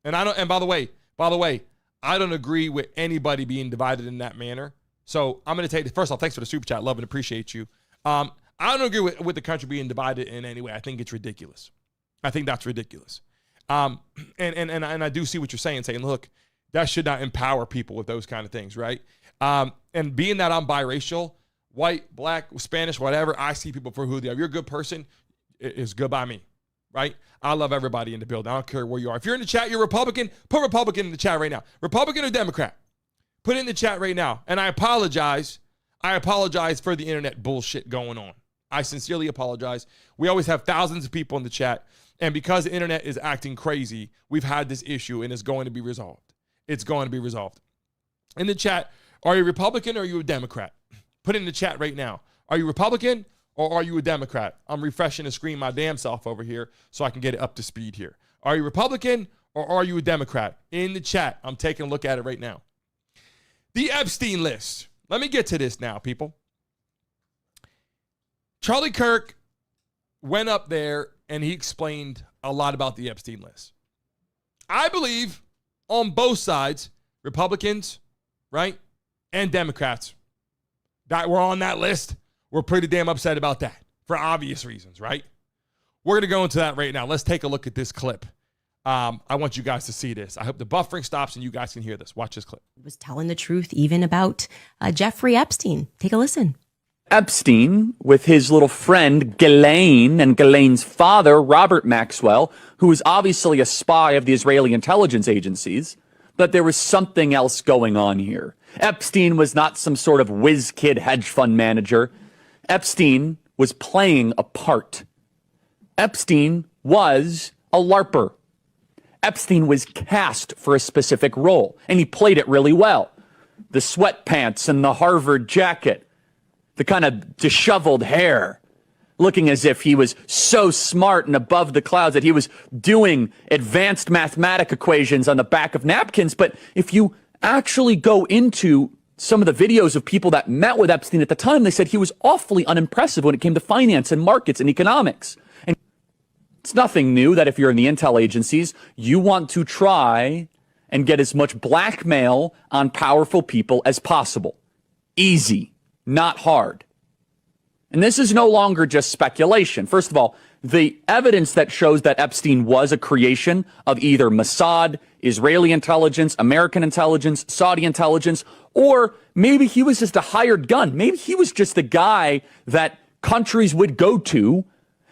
And by the way, I don't agree with anybody being divided in that manner. So I'm going to take first off, thanks for the super chat. Love and appreciate you. I don't agree with the country being divided in any way. I think it's ridiculous. I think that's ridiculous. And I do see what you're saying, look, that should not empower people with those kind of things, right? And being that I'm biracial, white, black, Spanish, whatever, I see people for who they are. If you're a good person, it's good by me, right? I love everybody in the building. I don't care where you are. If you're in the chat, you're Republican, put Republican in the chat right now. Republican or Democrat, put it in the chat right now. And I apologize. For the internet bullshit going on. I sincerely apologize. We always have thousands of people in the chat. And because the internet is acting crazy, we've had this issue and it's going to be resolved. It's going to be resolved. In the chat, are you a Republican or are you a Democrat? Put it in the chat right now. Are you Republican or are you a Democrat? I'm refreshing the screen my damn self over here so I can get it up to speed here. Are you Republican or are you a Democrat? In the chat, I'm taking a look at it right now. The Epstein list. Let me get to this now, people. Charlie Kirk went up there and he explained a lot about the Epstein list. I believe on both sides, Republicans, right, and Democrats that were on that list were pretty damn upset about that for obvious reasons, right? We're going to go into that right now. Let's take a look at this clip. I want you guys to see this. I hope the buffering stops and you guys can hear this. Watch this clip. Was telling the truth even about Jeffrey Epstein. Take a listen. Epstein, with his little friend Ghislaine and Ghislaine's father, Robert Maxwell, who was obviously a spy of the Israeli intelligence agencies, but there was something else going on here. Epstein was not some sort of whiz-kid hedge fund manager. Epstein was playing a part. Epstein was a LARPer. Epstein was cast for a specific role, and he played it really well. The sweatpants and the Harvard jacket, the kind of disheveled hair, looking as if he was so smart and above the clouds that he was doing advanced mathematic equations on the back of napkins. But if you actually go into some of the videos of people that met with Epstein at the time, they said he was awfully unimpressive when it came to finance and markets and economics. And it's nothing new that if you're in the intel agencies, you want to try and get as much blackmail on powerful people as possible. Easy, not hard. And this is no longer just speculation. First of all, the evidence that shows that Epstein was a creation of either Mossad, Israeli intelligence, American intelligence, Saudi intelligence, or maybe he was just a hired gun. Maybe he was just the guy that countries would go to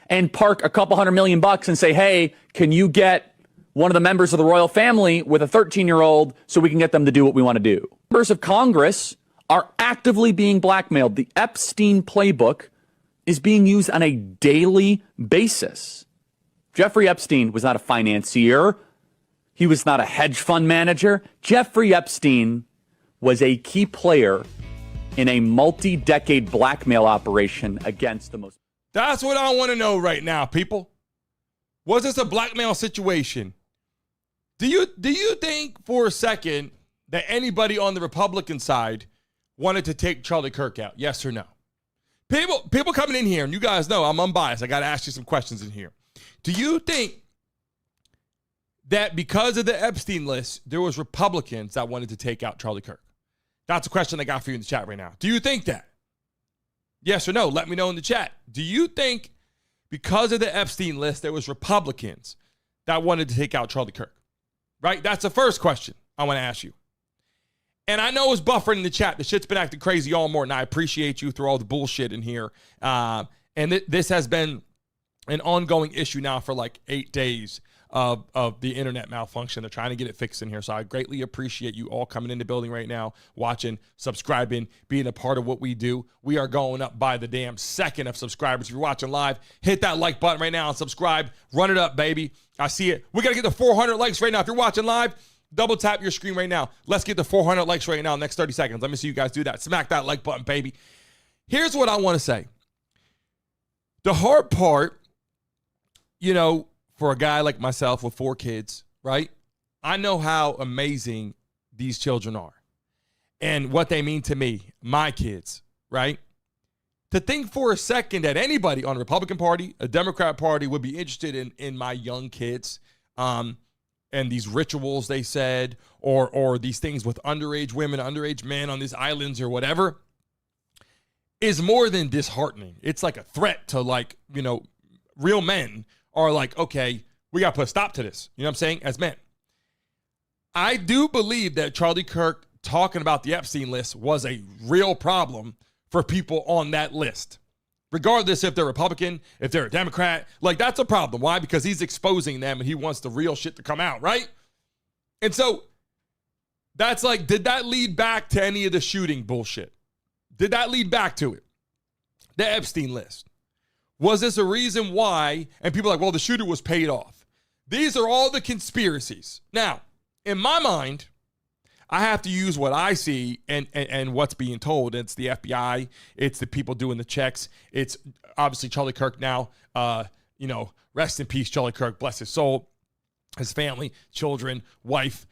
and park a couple $100 million and say, hey, can you get one of the members of the royal family with a 13-year-old so we can get them to do what we want to do? Members of Congress are actively being blackmailed. The Epstein playbook is being used on a daily basis. Jeffrey Epstein was not a financier. He was not a hedge fund manager. Jeffrey Epstein was a key player in a multi-decade blackmail operation against the most. That's what I want to know right now, people. Was this a blackmail situation? Do you think for a second that anybody on the Republican side wanted to take Charlie Kirk out? Yes or no? People coming in here, and you guys know I'm unbiased. I got to ask you some questions in here. Do you think that because of the Epstein list, there was Republicans that wanted to take out Charlie Kirk? That's a question I got for you in the chat right now. Do you think that? Yes or no? Let me know in the chat. Do you think because of the Epstein list, there was Republicans that wanted to take out Charlie Kirk? Right? That's the first question I want to ask you. And I know it's buffering in the chat. The shit's been acting crazy all morning. I appreciate you through all the bullshit in here. And this has been an ongoing issue now for like 8 days of the internet malfunction. They're trying to get it fixed in here. So I greatly appreciate you all coming in the building right now, watching, subscribing, being a part of what we do. We are going up by the damn second of subscribers. If you're watching live, hit that like button right now and subscribe. Run it up, baby. I see it. We got to get to 400 likes right now. If you're watching live, double tap your screen right now. Let's get to 400 likes right now in the next 30 seconds. Let me see you guys do that. Smack that like button, baby. Here's what I want to say. The hard part, you know, for a guy like myself with 4 kids, right? I know how amazing these children are and what they mean to me, my kids, right? To think for a second that anybody on the Republican Party, a Democrat Party would be interested in my young kids, and these rituals they said, or these things with underage women, underage men on these islands or whatever, is more than disheartening. It's like a threat to, like, you know, real men are like, okay, we got to put a stop to this. You know what I'm saying? As men. I do believe that Charlie Kirk talking about the Epstein list was a real problem for people on that list. Regardless if they're Republican, if they're a Democrat, like that's a problem. Why? Because he's exposing them and he wants the real shit to come out, right? And so that's like, did that lead back to any of the shooting bullshit? Did that lead back to it? The Epstein list. Was this a reason why? And people are like, well, the shooter was paid off. These are all the conspiracies. Now, in my mind, I have to use what I see and what's being told. It's the FBI. It's the people doing the checks. It's obviously Charlie Kirk now. You know, rest in peace, Charlie Kirk. Bless his soul, his family, children, wife.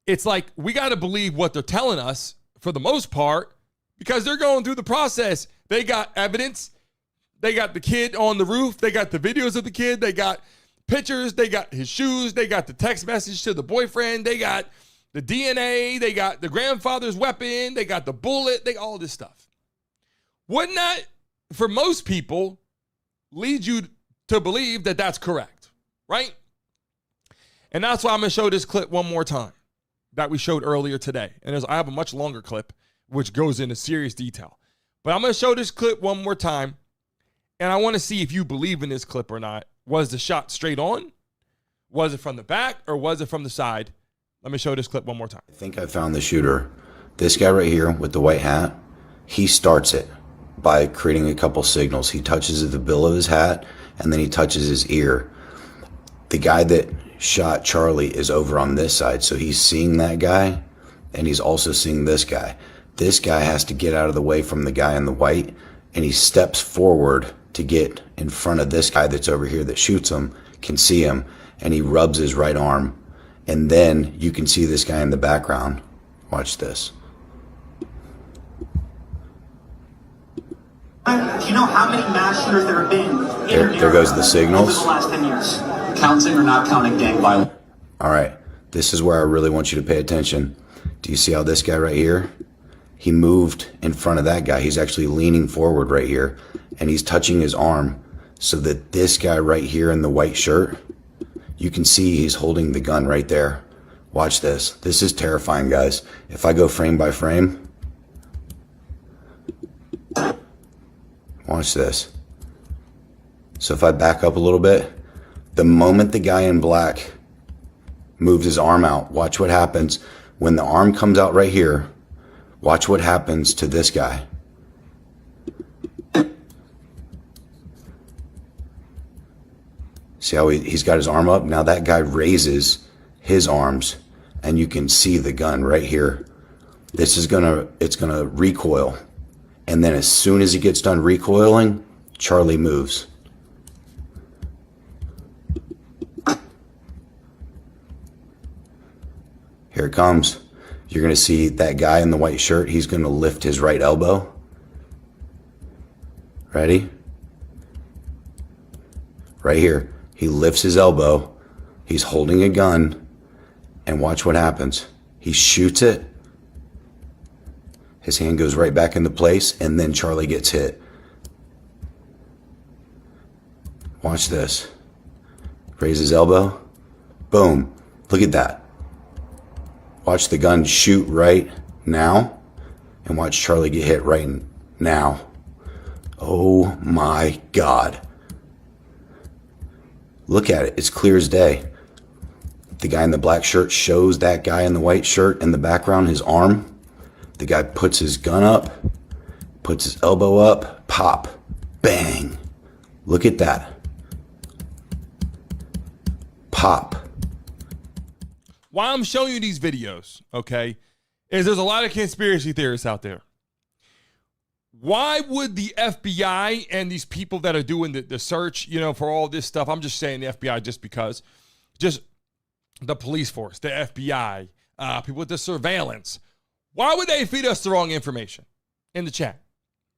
It's like we got to believe what they're telling us for the most part because they're going through the process. They got evidence. They got the kid on the roof. They got the videos of the kid. They got pictures. They got his shoes. They got the text message to the boyfriend. They got the DNA. They got the grandfather's weapon. They got the bullet. They all this stuff. Wouldn't that, for most people, lead you to believe that that's correct, right? And that's why I'm going to show this clip one more time that we showed earlier today. And I have a much longer clip, which goes into serious detail. But I'm going to show this clip one more time. And I want to see if you believe in this clip or not. Was the shot straight on? Was it from the back or was it from the side? Let me show this clip one more time. I think I found the shooter. This guy right here with the white hat, he starts it by creating a couple signals. He touches the bill of his hat and then he touches his ear. The guy that shot Charlie is over on this side. So he's seeing that guy and he's also seeing this guy. This guy has to get out of the way from the guy in the white and he steps forward to get in front of this guy that's over here that shoots him, can see him, and he rubs his right arm. And then you can see this guy in the background. Watch this. Do you know how many mass shooters there have been? There goes the signals. Over the last 10 years. Counting or not counting gang violence. All right, this is where I really want you to pay attention. Do you see how this guy right here? He moved in front of that guy. He's actually leaning forward right here, and he's touching his arm so that this guy right here in the white shirt, you can see he's holding the gun right there. Watch this. This is terrifying, guys. If I go frame by frame, watch this. So if I back up a little bit, the moment the guy in black moves his arm out, watch what happens. When the arm comes out right here, watch what happens to this guy. See how he's got his arm up? Now that guy raises his arms, and you can see the gun right here. This is it's gonna recoil. And then as soon as he gets done recoiling, Charlie moves. Here it comes. You're gonna see that guy in the white shirt. He's gonna lift his right elbow. Ready? Right here. He lifts his elbow. He's holding a gun. And watch what happens. He shoots it. His hand goes right back into place, and then Charlie gets hit. Watch this. Raise his elbow. Boom. Look at that. Watch the gun shoot right now, and watch Charlie get hit right now. Oh my God. Look at it. It's clear as day. The guy in the black shirt shows that guy in the white shirt in the background, his arm. The guy puts his gun up, puts his elbow up, pop, bang. Look at that. Pop. Why I'm showing you these videos, okay, is there's a lot of conspiracy theorists out there. Why would the FBI and these people that are doing the search, for all this stuff, I'm just saying the FBI just because, just the police force, the FBI, people with the surveillance, why would they feed us the wrong information in the chat?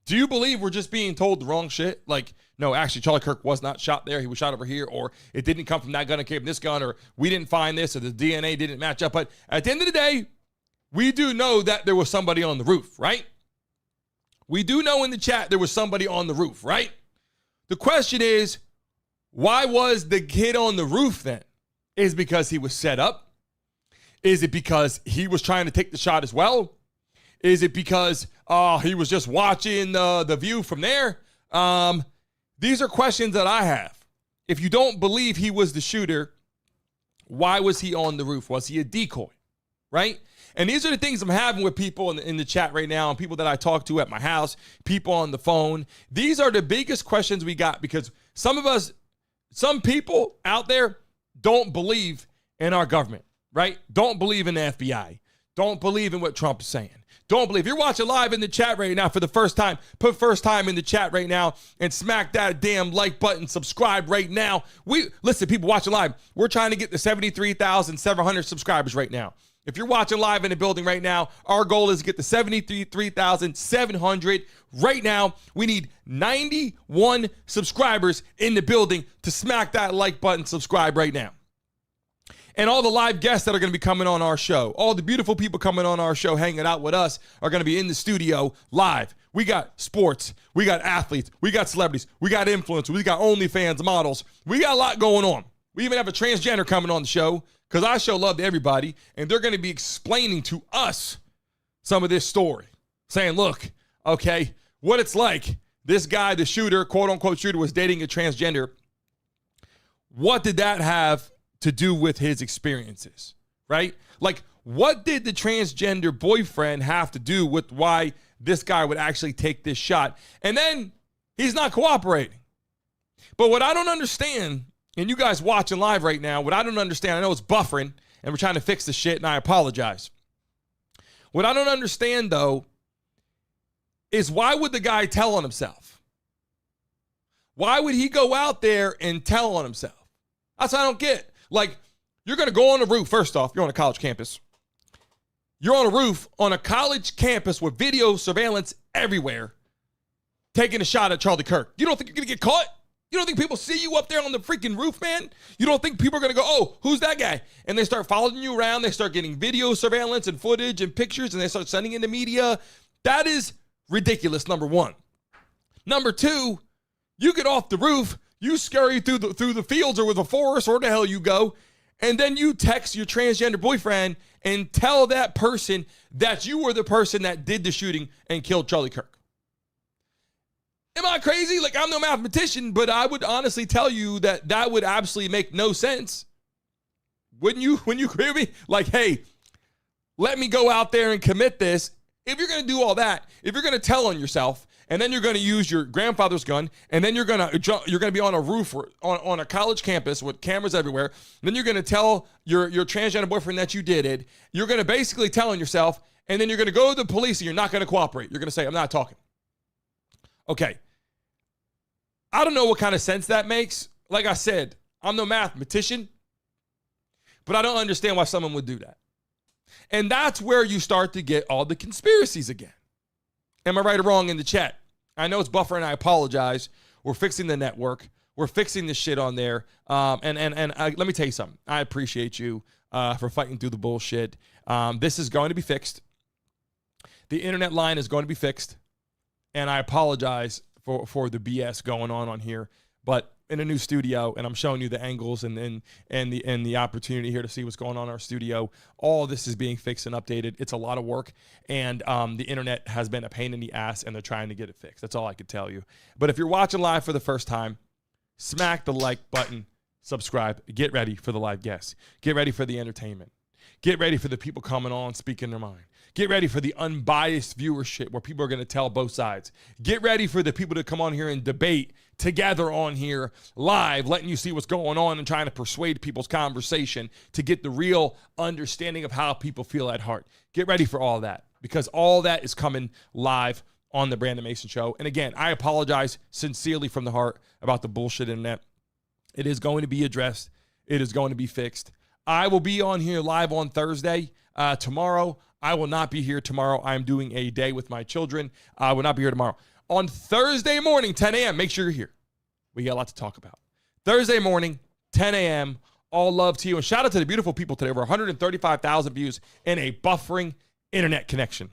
Do you believe we're just being told the wrong shit? Like, no, actually, Charlie Kirk was not shot there. He was shot over here, or it didn't come from that gun. It came from this gun, or we didn't find this, or the DNA didn't match up. But at the end of the day, we do know that there was somebody on the roof, right? We do know in the chat there was somebody on the roof, right? The question is, why was the kid on the roof then? Is it because he was set up? Is it because he was trying to take the shot as well? Is it because he was just watching the view from there? These are questions that I have. If you don't believe he was the shooter, why was he on the roof? Was he a decoy, right? And these are the things I'm having with people in the chat right now, and people that I talk to at my house, people on the phone. These are the biggest questions we got, because some people out there don't believe in our government, right? Don't believe in the FBI. Don't believe in what Trump is saying. Don't believe. If you're watching live in the chat right now for the first time, put first time in the chat right now and smack that damn like button, subscribe right now. Listen, people watching live, we're trying to get to 73,700 subscribers right now. If you're watching live in the building right now, our goal is to get to 73,700 right now. We need 91 subscribers in the building to smack that like button, subscribe right now. And all the live guests that are going to be coming on our show, all the beautiful people coming on our show, hanging out with us, are going to be in the studio live. We got sports, we got athletes, we got celebrities, we got influencers, we got OnlyFans models. We got a lot going on. We even have a transgender coming on the show, because I show love to everybody, and they're going to be explaining to us some of this story, saying, look, okay, what it's like. This guy, the shooter, quote unquote shooter, was dating a transgender. What did that have to do with his experiences, right? Like, what did the transgender boyfriend have to do with why this guy would actually take this shot? And then he's not cooperating. But what I don't understand, and you guys watching live right now, what I don't understand, I know it's buffering, and we're trying to fix the shit, and I apologize. What I don't understand, though, is why would the guy tell on himself? Why would he go out there and tell on himself? That's what I don't get. Like, you're going to go on a roof. First off, you're on a college campus. You're on a roof on a college campus with video surveillance everywhere, taking a shot at Charlie Kirk. You don't think you're going to get caught? You don't think people see you up there on the freaking roof, man? You don't think people are going to go, oh, who's that guy? And they start following you around. They start getting video surveillance and footage and pictures, and they start sending it to media. That is ridiculous, number one. Number two, you get off the roof, you scurry through the fields or with the forest or where the hell you go, and then you text your transgender boyfriend and tell that person that you were the person that did the shooting and killed Charlie Kirk. Am I crazy? Like, I'm no mathematician, but I would honestly tell you that that would absolutely make no sense. Wouldn't you? When you agree with me? Like, hey, let me go out there and commit this. If you're going to do all that, if you're going to tell on yourself, and then you're going to use your grandfather's gun, and then you're going to be on a roof or on a college campus with cameras everywhere, then you're going to tell your transgender boyfriend that you did it. You're going to basically tell on yourself, and then you're going to go to the police, and you're not going to cooperate. You're going to say, I'm not talking. Okay. I don't know what kind of sense that makes. Like I said, I'm no mathematician, but I don't understand why someone would do that. And that's where you start to get all the conspiracies again. Am I right or wrong in the chat? I know it's buffering. I apologize. We're fixing the network. We're fixing this shit on there. Let me tell you something. I appreciate you for fighting through the bullshit. This is going to be fixed. The internet line is going to be fixed. And I apologize for the BS going on here. But in a new studio, and I'm showing you the angles and the opportunity here to see what's going on in our studio. All this is being fixed and updated. It's a lot of work, and the internet has been a pain in the ass, and they're trying to get it fixed. That's all I could tell you. But if you're watching live for the first time, smack the like button, subscribe, get ready for the live guests. Get ready for the entertainment. Get ready for the people coming on speaking their mind. Get ready for the unbiased viewership where people are going to tell both sides. Get ready for the people to come on here and debate together on here live, letting you see what's going on and trying to persuade people's conversation to get the real understanding of how people feel at heart. Get ready for all that, because all that is coming live on the Brandon Mason Show. And again, I apologize sincerely from the heart about the bullshit internet. It is going to be addressed. It is going to be fixed. I will be on here live on Thursday. Tomorrow, I will not be here tomorrow. I'm doing a day with my children. I will not be here tomorrow. On Thursday morning, 10 a.m., make sure you're here. We got a lot to talk about. Thursday morning, 10 a.m., all love to you. And shout out to the beautiful people today. Over 135,000 views and a buffering internet connection.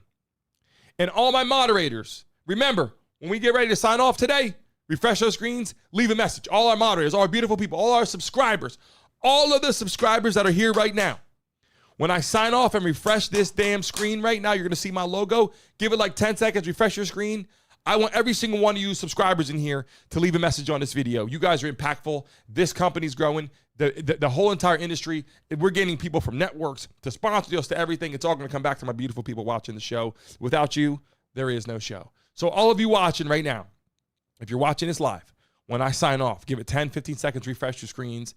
And all my moderators, remember, when we get ready to sign off today, refresh those screens, leave a message. All our moderators, all our beautiful people, all our subscribers, all of the subscribers that are here right now. When I sign off and refresh this damn screen right now, you're going to see my logo. Give it like 10 seconds, refresh your screen. I want every single one of you subscribers in here to leave a message on this video. You guys are impactful. This company's growing. The whole entire industry, we're getting people from networks to sponsors to everything. It's all going to come back to my beautiful people watching the show. Without you, there is no show. So all of you watching right now, if you're watching this live, when I sign off, give it 10, 15 seconds, refresh your screens,